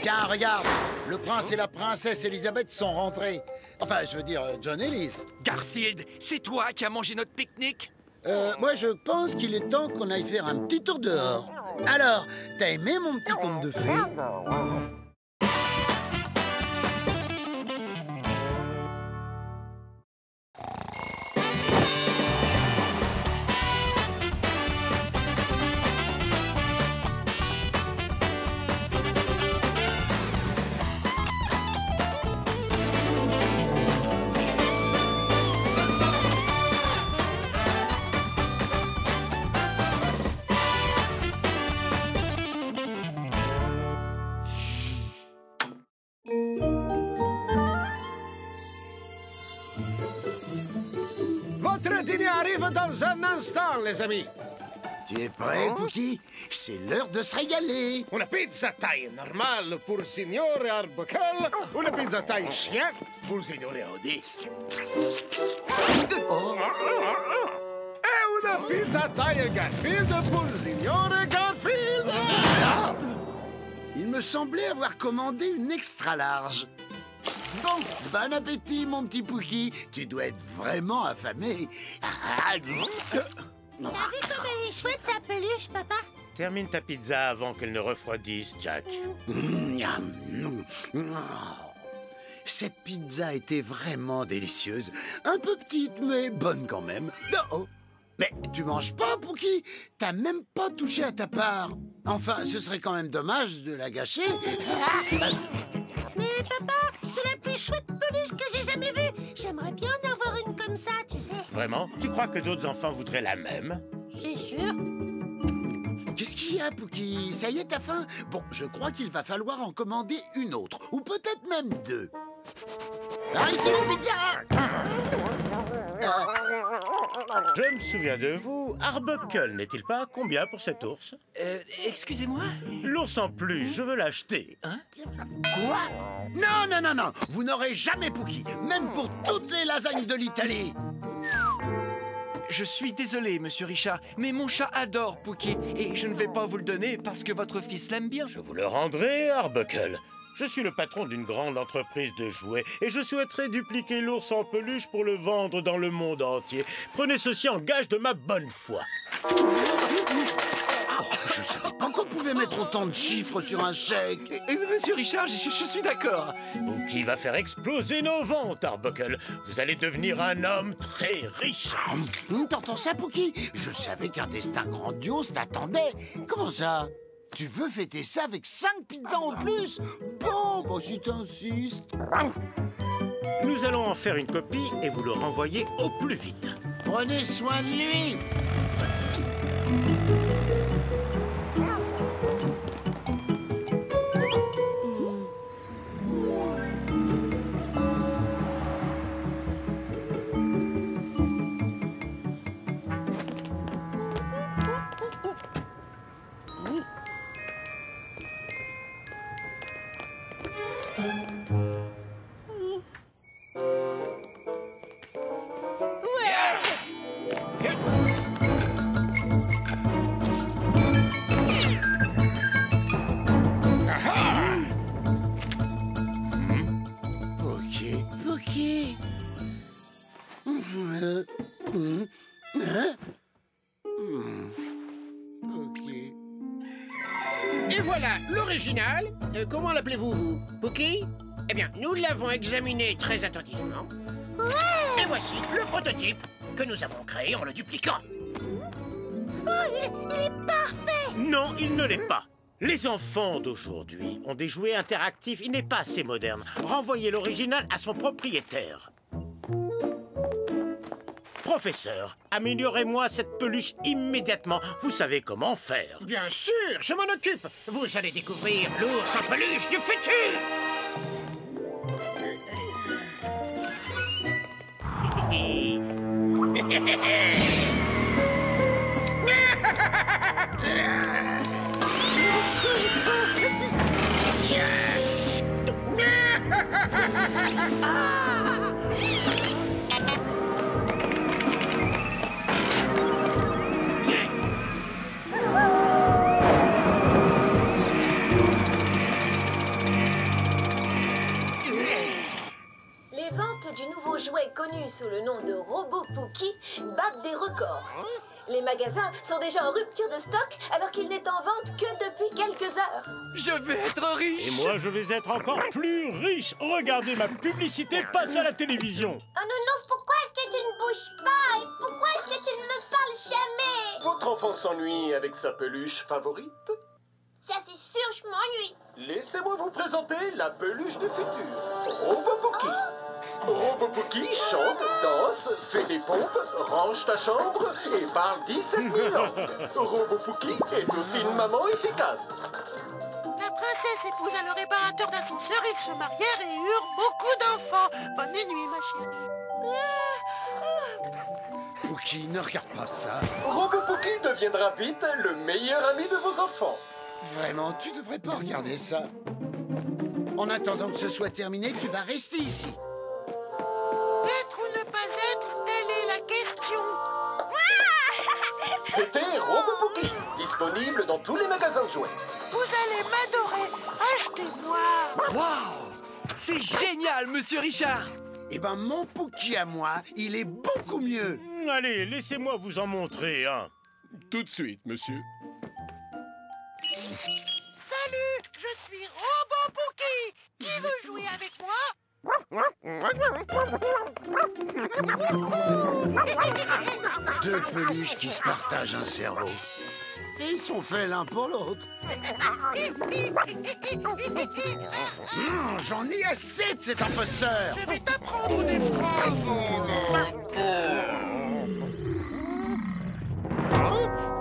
Tiens, regarde, le prince et la princesse Elisabeth sont rentrés. Enfin, je veux dire, John et Liz. Garfield, c'est toi qui as mangé notre pique-nique? Moi, je pense qu'il est temps qu'on aille faire un petit tour dehors. Alors, t'as aimé mon petit conte de fées? Votre dîner arrive dans un instant, les amis. Tu es prêt, Pookie? C'est l'heure de se régaler. Una pizza taille normale pour Signore Arbuckle, una pizza taille chien pour Signore Audi. E una pizza taille Garfield pour Signore Garfield. Il me semblait avoir commandé une extra large. Bon, bon appétit, mon petit Pookie. Tu dois être vraiment affamé. T'as vu comme elle est chouette, sa peluche, papa? Termine ta pizza avant qu'elle ne refroidisse, Jack. Cette pizza était vraiment délicieuse. Un peu petite, mais bonne quand même. Oh. Mais tu manges pas, Pookie? T'as même pas touché à ta part. Enfin, ce serait quand même dommage de la gâcher. Mais papa, c'est la plus chouette peluche que j'ai jamais vue. J'aimerais bien en avoir une comme ça, tu sais. Vraiment? Tu crois que d'autres enfants voudraient la même? C'est sûr. Qu'est-ce qu'il y a, Pookie? Ça y est, t'as faim? Bon, je crois qu'il va falloir en commander une autre, ou peut-être même deux. Ah, ici, mon pizza! Je me souviens de vous. Arbuckle, n'est-il pas? Combien pour cet ours? Excusez-moi? L'ours en plus, je veux l'acheter. Hein? Quoi? Non, non, non, non! Vous n'aurez jamais Pookie, même pour toutes les lasagnes de l'Italie! Je suis désolé, monsieur Richard, mais mon chat adore Pookie et je ne vais pas vous le donner parce que votre fils l'aime bien. Je vous le rendrai, Arbuckle. Je suis le patron d'une grande entreprise de jouets et je souhaiterais dupliquer l'ours en peluche pour le vendre dans le monde entier. Prenez ceci en gage de ma bonne foi. Je savais pas qu'on pouvait mettre autant de chiffres sur un chèque. Monsieur Richard, je suis d'accord. Qui va faire exploser nos ventes, Arbuckle. Vous allez devenir un homme très riche. T'entends ça, Pookie? Je savais qu'un destin grandiose t'attendait. Comment ça? Tu veux fêter ça avec 5 pizzas en plus? Bon, bah si t'insistes. Nous allons en faire une copie et vous le renvoyer au plus vite. Prenez soin de lui. Et voilà, l'original. Comment l'appelez-vous, vous? Pookie? Eh bien, nous l'avons examiné très attentivement. Ouais! Et voici le prototype que nous avons créé en le dupliquant. Oh, il est parfait! Non, il ne l'est pas. Les enfants d'aujourd'hui ont des jouets interactifs. Il n'est pas assez moderne. Renvoyez l'original à son propriétaire. Professeur, améliorez-moi cette peluche immédiatement. Vous savez comment faire. Bien sûr, je m'en occupe. Vous allez découvrir l'ours en peluche du futur. Les ventes du nouveau jouet connu sous le nom de Robot Pookie battent des records. Les magasins sont déjà en rupture de stock alors qu'il n'est en vente que depuis quelques heures. Je vais être riche! Et moi, je vais être encore plus riche. Regardez, ma publicité passe à la télévision. Oh nounours, pourquoi est-ce que tu ne bouges pas? Et pourquoi est-ce que tu ne me parles jamais? Votre enfant s'ennuie avec sa peluche favorite? Ça c'est sûr, je m'ennuie. Laissez-moi vous présenter la peluche du futur, Robot Pookie. Robot Pookie chante, danse, fait des pompes, range ta chambre et parle 17 000 langues. Robot Pookie est aussi une maman efficace. La princesse épousa le réparateur d'ascenseur, ils se marièrent et eurent beaucoup d'enfants. Bonne nuit, ma chérie. Pookie, ne regarde pas ça. Robo-Pookie deviendra vite le meilleur ami de vos enfants. Vraiment, tu devrais pas regarder ça. En attendant que ce soit terminé, tu vas rester ici. Être ou ne pas être, telle est la question. C'était Robo-Pookie, disponible dans tous les magasins de jouets. Vous allez m'adorer. Achetez-moi. Waouh! C'est génial, monsieur Richard! Eh ben, mon Pookie à moi, il est beaucoup mieux. Allez, laissez-moi vous en montrer un. Tout de suite, monsieur. Salut, je suis Robo-Pookie. Qui veut jouer avec moi? Deux peluches qui se partagent un cerveau. Et ils sont faits l'un pour l'autre. J'en ai assez de cet imposteur. Je vais t'apprendre des phrases.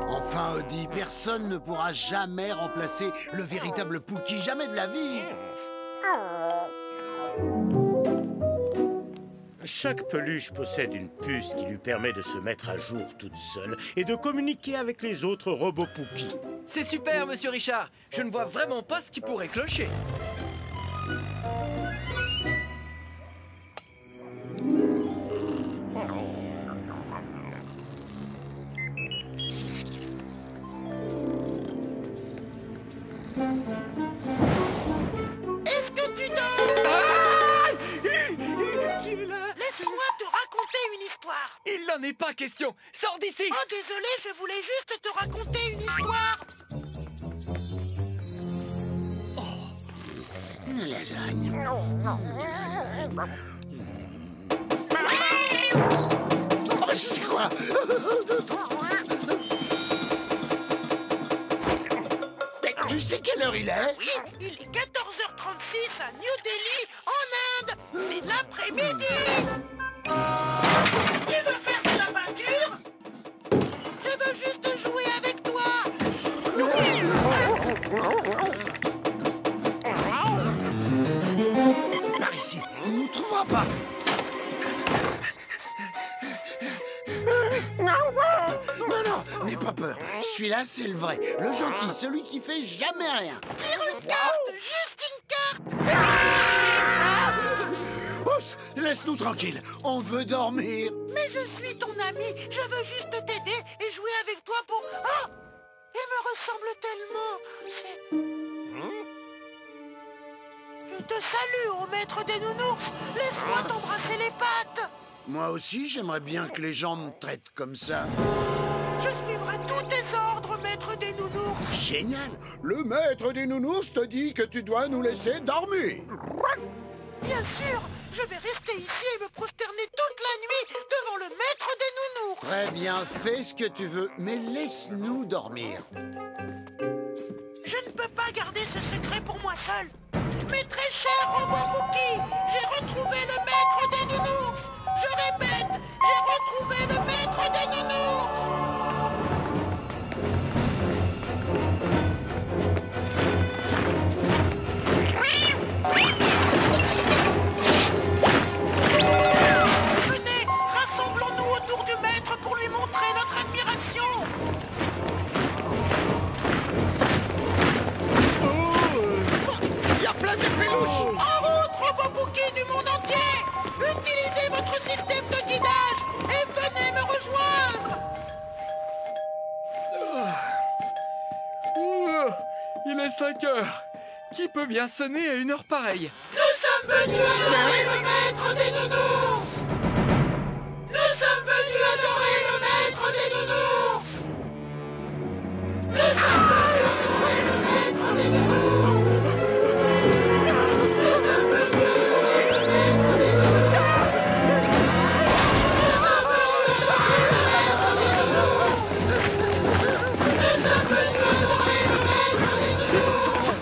Enfin, Odie, personne ne pourra jamais remplacer le véritable Pookie, jamais de la vie. Chaque peluche possède une puce qui lui permet de se mettre à jour toute seule et de communiquer avec les autres robots Pookie. C'est super, monsieur Richard. Je ne vois vraiment pas ce qui pourrait clocher. Est-ce que tu dors? Qui est là? Laisse-moi te raconter une histoire. Il n'en est pas question. Sors d'ici! Oh, désolé, je voulais juste te raconter une histoire. Lasagne. Oh, c'est quoi? Tu sais quelle heure il est? Oui, il est 14h36 à New Delhi, en Inde. C'est l'après-midi. Tu veux faire de la peinture? Je veux juste jouer avec toi. Par ici, on ne nous trouvera pas. Non, n'aie pas peur. Celui-là, c'est le vrai. Le gentil, celui qui fait jamais rien. Tire une carte, juste une carte. Oups, laisse-nous tranquille. On veut dormir. Mais je suis ton ami. Je veux juste t'aider et jouer avec toi pour... Oh! Il me ressemble tellement. Je te salue, ô maître des nounours. Laisse-moi t'embrasser les pattes. Moi aussi, j'aimerais bien que les gens me traitent comme ça. Je suivrai tous tes ordres, maître des nounours. Génial. Le maître des nounours te dit que tu dois nous laisser dormir. Bien sûr, je vais rester ici et me prosterner toute la nuit devant le maître des nounours. Très bien, fais ce que tu veux, mais laisse-nous dormir. Je ne peux pas garder ce secret pour moi seul. Mes très chers Robo-Pookie, j'ai retrouvé le maître des nounours. Je répète, j'ai retrouvé le maître des nounours. Venez, rassemblons-nous autour du maître pour lui montrer notre admiration. Il y a plein de peluches. En route, Robo-Pookie du monde entier. Utilisez votre système de guidage et venez me rejoindre. Il est 5 heures. Qui peut bien sonner à une heure pareille? Nous sommes venus adorer le maître des nounours. Nous sommes venus adorer le maître des nounours. Nous sommes venus adorer le maître des nounours. Nous sommes venus adorer le maître des nounours.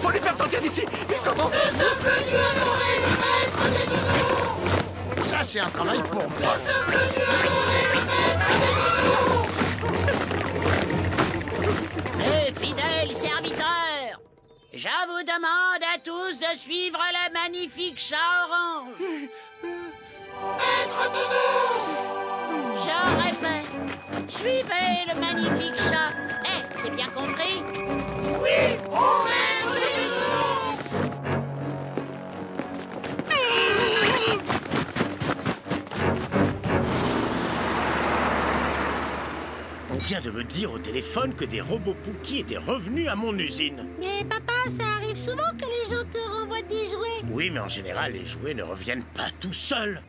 Faut les faire sortir d'ici. Mais comment? Nous sommes venus adorer le maître des nounours. Ça, c'est un travail pour moi. Nous sommes venus adorer le maître des nounours. Mes fidèles serviteurs, je vous demande à tous de suivre le magnifique chat orange. Maître nounours. Je répète, Suivez le magnifique chat. Eh, c'est bien compris? Oui, au maître des nounous! On vient de me dire au téléphone que des robots Pookie étaient revenus à mon usine. Mais papa, ça arrive souvent que les gens te renvoient des jouets. Oui, mais en général, les jouets ne reviennent pas tout seuls.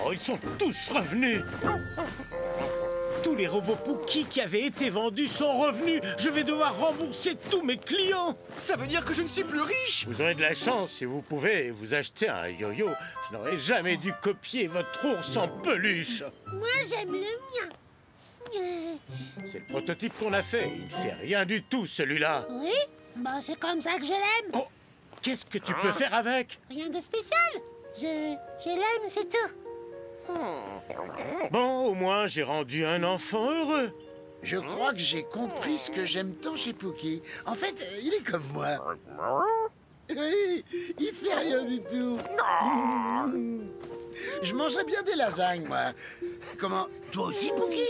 Oh, ils sont tous revenus. Tous les robots Pookie qui avaient été vendus sont revenus. Je vais devoir rembourser tous mes clients. Ça veut dire que je ne suis plus riche. Vous aurez de la chance si vous pouvez vous acheter un yo-yo. Je n'aurais jamais dû copier votre ours en peluche. Moi, j'aime le mien. C'est le prototype qu'on a fait. Il ne fait rien du tout, celui-là. Oui, bah c'est comme ça que je l'aime. Oh, qu'est-ce que tu peux faire avec? Rien de spécial. Je l'aime, c'est tout. Bon, au moins, j'ai rendu un enfant heureux. Je crois que j'ai compris ce que j'aime tant chez Pookie. En fait, il est comme moi. Oui, il fait rien du tout. Je mangerais bien des lasagnes, moi. Comment? Toi aussi, Pookie?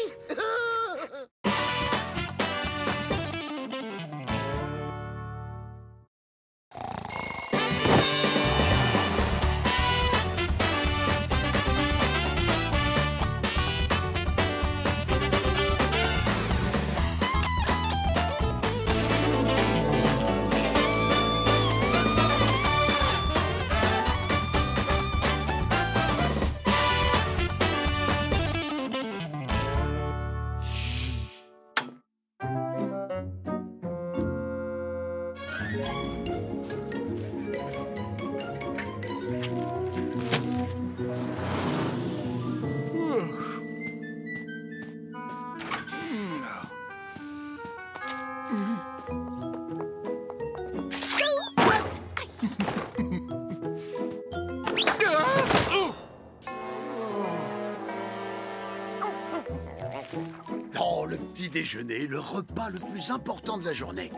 Oh, le petit déjeuner, le repas le plus important de la journée.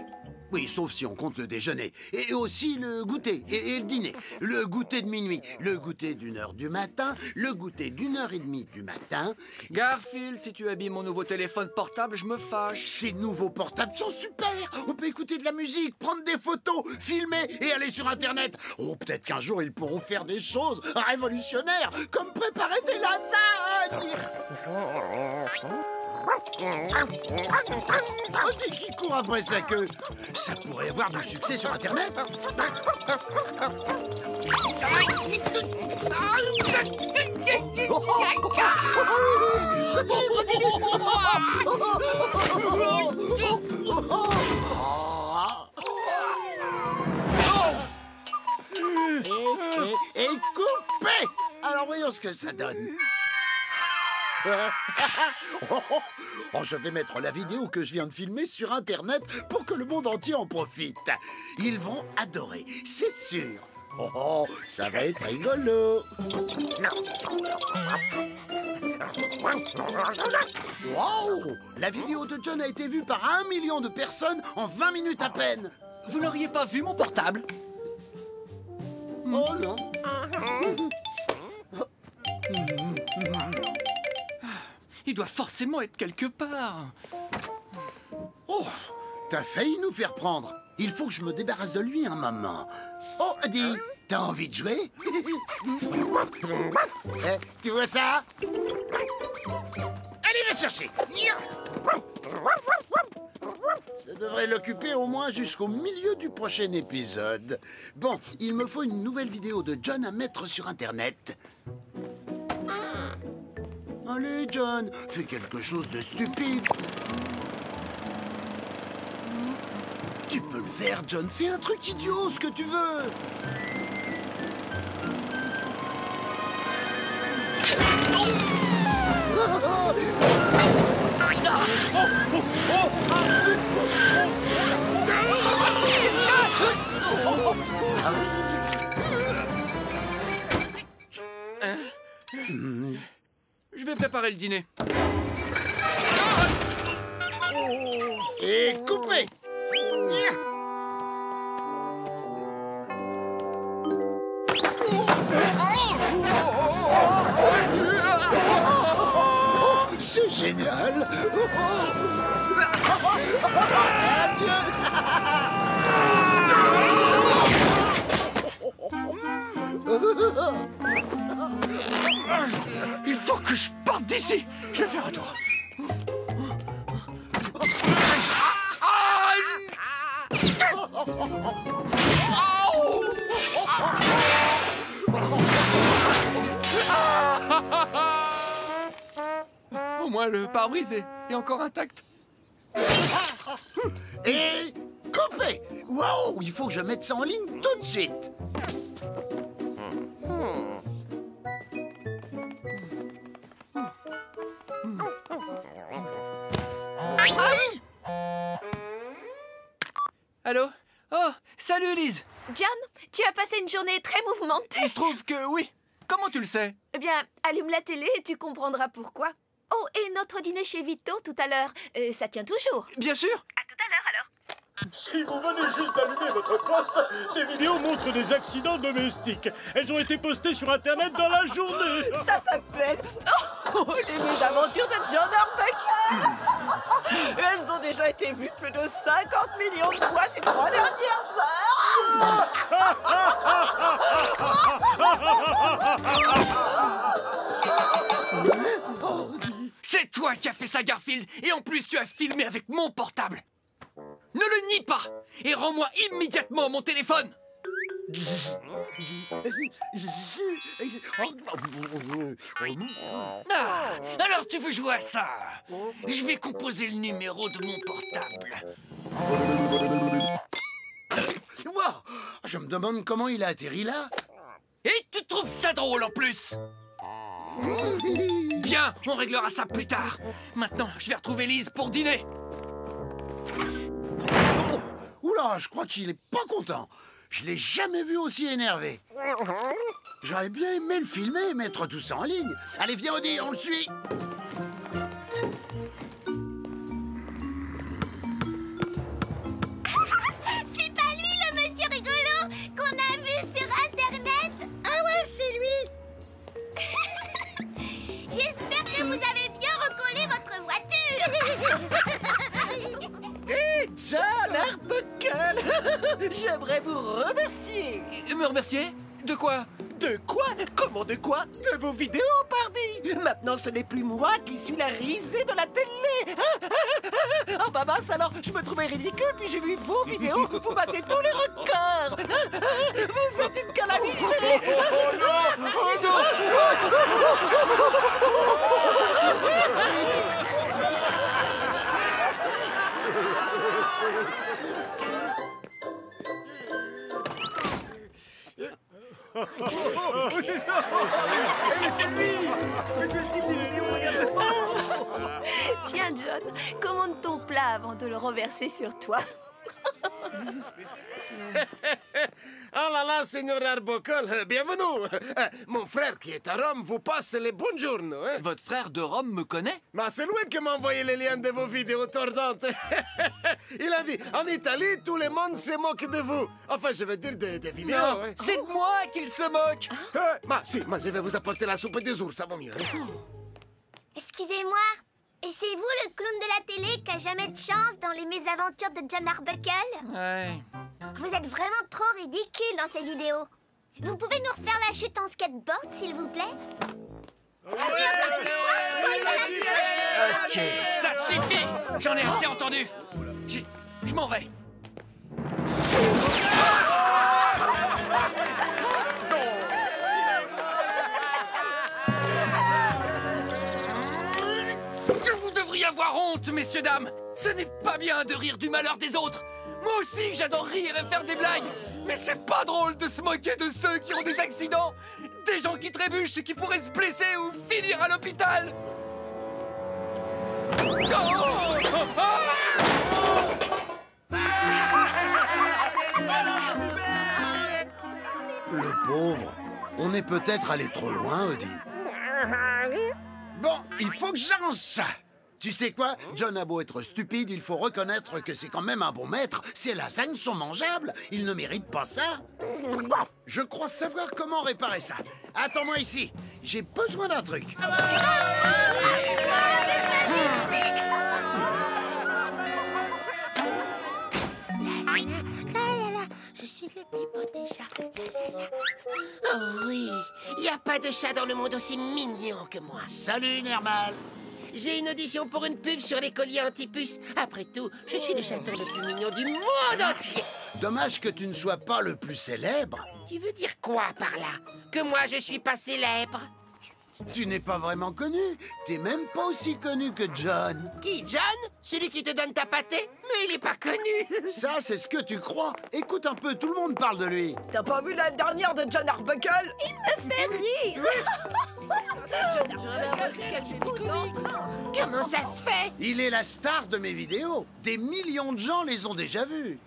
Oui, sauf si on compte le déjeuner. Et aussi le goûter et le dîner. Le goûter de minuit, le goûter d'1h du matin, le goûter d'1h30 du matin. Garfield, si tu abîmes mon nouveau téléphone portable, je me fâche. Ces nouveaux portables sont super. On peut écouter de la musique, prendre des photos, filmer et aller sur Internet. Oh, peut-être qu'un jour, ils pourront faire des choses révolutionnaires, comme préparer des lasagnes. Oh, dès qu'il court après sa queue, ça pourrait avoir du succès sur Internet. Et coupé. Alors voyons ce que ça donne. Oh, je vais mettre la vidéo que je viens de filmer sur Internet pour que le monde entier en profite. Ils vont adorer, c'est sûr. Oh, ça va être rigolo. Wow! La vidéo de John a été vue par 1 million de personnes en 20 minutes à peine. Vous n'auriez pas vu mon portable? Oh non. Il doit forcément être quelque part. Oh, t'as failli nous faire prendre. Il faut que je me débarrasse de lui un moment. Oh, dis, t'as envie de jouer? Tu vois ça? Allez, va chercher. Ça devrait l'occuper au moins jusqu'au milieu du prochain épisode. Bon, il me faut une nouvelle vidéo de John à mettre sur Internet. Allez, John, fais quelque chose de stupide. Tu peux le faire, John. Fais un truc idiot, ce que tu veux. Je vais préparer le dîner. Oh. Et coupez. C'est génial. Il faut que je parte d'ici. Je vais faire un tour. Au moins le pare-brise est encore intact. Et coupez. Wow, il faut que je mette ça en ligne tout de suite. Aïe! Allô? Oh, salut Lise! John, tu as passé une journée très mouvementée. Il se trouve que oui. Comment tu le sais? Eh bien, allume la télé et tu comprendras pourquoi. Oh, et notre dîner chez Vito tout à l'heure, ça tient toujours. Bien sûr. À tout à l'heure alors. Si vous venez juste d'allumer votre poste, ces vidéos montrent des accidents domestiques. Elles ont été postées sur Internet dans la journée. Ça s'appelle les mésaventures de John Arbuckle. Elles ont déjà été vues plus de 50 millions de fois ces 3 dernières heures. C'est toi qui as fait ça, Garfield. Et en plus, tu as filmé avec mon portable. Ne le nie pas. Et rends-moi immédiatement mon téléphone. Ah, alors tu veux jouer à ça? Je vais composer le numéro de mon portable. Wow, je me demande comment il a atterri là. Et tu trouves ça drôle en plus? Bien, on réglera ça plus tard. Maintenant, je vais retrouver Lise pour dîner. Oh, oula, je crois qu'il est pas content. Je l'ai jamais vu aussi énervé. J'aurais bien aimé le filmer et mettre tout ça en ligne. Allez, viens, Odie, on le suit. C'est pas lui le monsieur rigolo qu'on a vu sur Internet? Ah ouais, c'est lui. J'espère que vous avez bien recollé votre voiture. Hé, John Arbuckle. J'aimerais vous remercier. Me remercier? De quoi? De quoi? Comment de quoi? De vos vidéos, pardi! Maintenant, ce n'est plus moi qui suis la risée de la télé! Ah bah mince, alors, je me trouvais ridicule, puis j'ai vu vos vidéos, vous battez tous les records! Vous êtes une calamité! Oh non! Oh non! Tiens, John, commande ton plat avant de le renverser sur toi. Oh là là, signor Arbuckle, bienvenue. Mon frère qui est à Rome vous passe les buongiorno. Hein? Votre frère de Rome me connaît? Mais c'est lui qui m'a envoyé les liens de vos vidéos tordantes. Il a dit, en Italie, tout le monde se moque de vous. Enfin, je veux dire des vidéos. Non, hein. c'est de moi qu'il se moque. Si, mais je vais vous apporter la soupe des ours, ça vaut mieux. Hein? Excusez-moi, et c'est vous le clown de la télé qui a jamais de chance dans les mésaventures de John Arbuckle? Ouais. Vous êtes vraiment trop ridicule dans ces vidéos. Vous pouvez nous refaire la chute en skateboard, s'il vous plaît? Ok, ça suffit. J'en ai assez entendu. Je m'en vais. Vous devriez avoir honte, messieurs, dames. Ce n'est pas bien de rire du malheur des autres. Moi aussi, j'adore rire et faire des blagues. Mais c'est pas drôle de se moquer de ceux qui ont des accidents, des gens qui trébuchent et qui pourraient se blesser ou finir à l'hôpital. Le pauvre, on est peut-être allé trop loin, Odie. Bon, il faut que j'arrange ça. Tu sais quoi? John a beau être stupide, il faut reconnaître que c'est quand même un bon maître. Ces lasagnes sont mangeables. Il ne mérite pas ça. Je crois savoir comment réparer ça. Attends-moi ici. J'ai besoin d'un truc. Je suis le pipeau des chats. Oh oui, il n'y a pas de chat dans le monde aussi mignon que moi. Salut, Nermal. J'ai une audition pour une pub sur les colliers anti-puces. Après tout, je suis le chaton le plus mignon du monde entier. Dommage que tu ne sois pas le plus célèbre. Tu veux dire quoi par là? Que moi, je suis pas célèbre? Tu n'es pas vraiment connu. T'es même pas aussi connu que John. Qui, John? Celui qui te donne ta pâtée? Mais il est pas connu. Ça, c'est ce que tu crois. Écoute un peu, tout le monde parle de lui. T'as pas vu la dernière de John Arbuckle? Il me fait rire. Comment ça se fait? Il est la star de mes vidéos. Des millions de gens les ont déjà vus.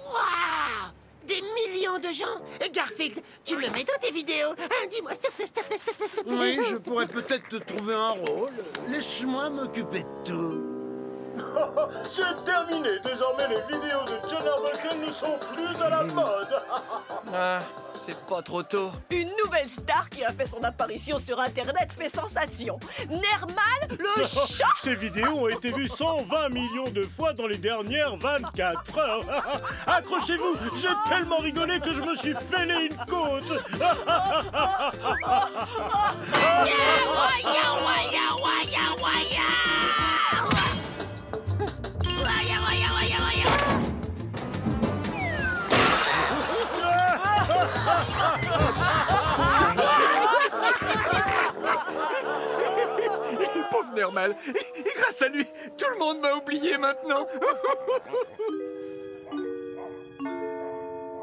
Waouh! Des millions de gens! Garfield, tu me mets dans tes vidéos? Hein, dis-moi, s'il te plaît, s'il te plaît, s'il te plaît, s'il te plaît. Oui, je pourrais peut-être te trouver un rôle. Laisse-moi m'occuper de tout. C'est terminé. Désormais, les vidéos de John Arbuckle ne sont plus à la mode. Ah, c'est pas trop tôt. Une nouvelle star qui a fait son apparition sur Internet fait sensation. Nermal, le chat. Ces vidéos ont été vues 120 millions de fois dans les dernières 24 heures. Accrochez-vous, j'ai tellement rigolé que je me suis fêlé une côte. Pauvre Nermal. Et grâce à lui, tout le monde m'a oublié maintenant.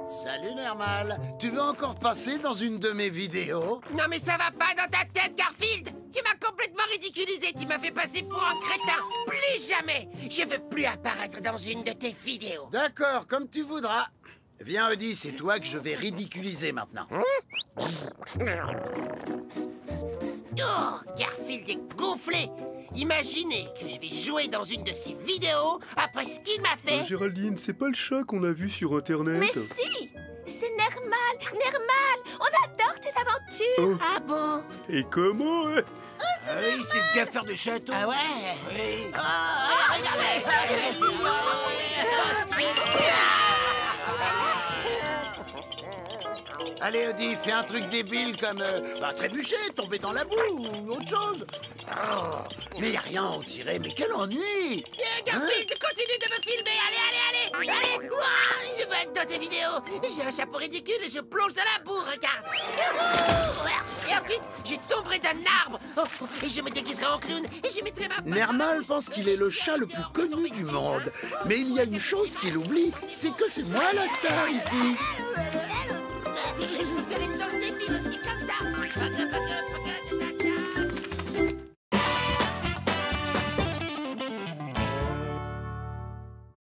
Salut, Nermal. Tu veux encore passer dans une de mes vidéos? Non mais ça va pas dans ta tête, Garfield! Tu m'as complètement ridiculisé, tu m'as fait passer pour un crétin! Plus jamais! Je veux plus apparaître dans une de tes vidéos! D'accord, comme tu voudras. Viens, Eddie, c'est toi que je vais ridiculiser maintenant. Oh, Garfield est gonflé! Imaginez que je vais jouer dans une de ses vidéos après ce qu'il m'a fait! Géraldine, c'est pas le chat qu'on a vu sur Internet. Mais si! C'est Nermal! Nermal! On adore tes aventures! Oh. Ah bon? Et comment? Ah oui, c'est ce gaffeur de château. Ah ouais? Oui. Ah, regardez! Allez, Eddie, fais un truc débile comme trébucher, tomber dans la boue ou autre chose. Oh, mais y a rien à en tirer, mais quel ennui! Garfield, continue de me filmer! Allez, allez, allez! Allez! Ouah, je veux être dans tes vidéos! J'ai un chapeau ridicule et je plonge dans la boue, regarde! Et ensuite, je tomberai d'un arbre! Et je me déguiserai en clown et je mettrai ma... Nermal pense qu'il est le chat le plus connu du monde. Mais il y a une chose qu'il oublie, c'est que c'est moi la star ici. Je me fais aller dans le débile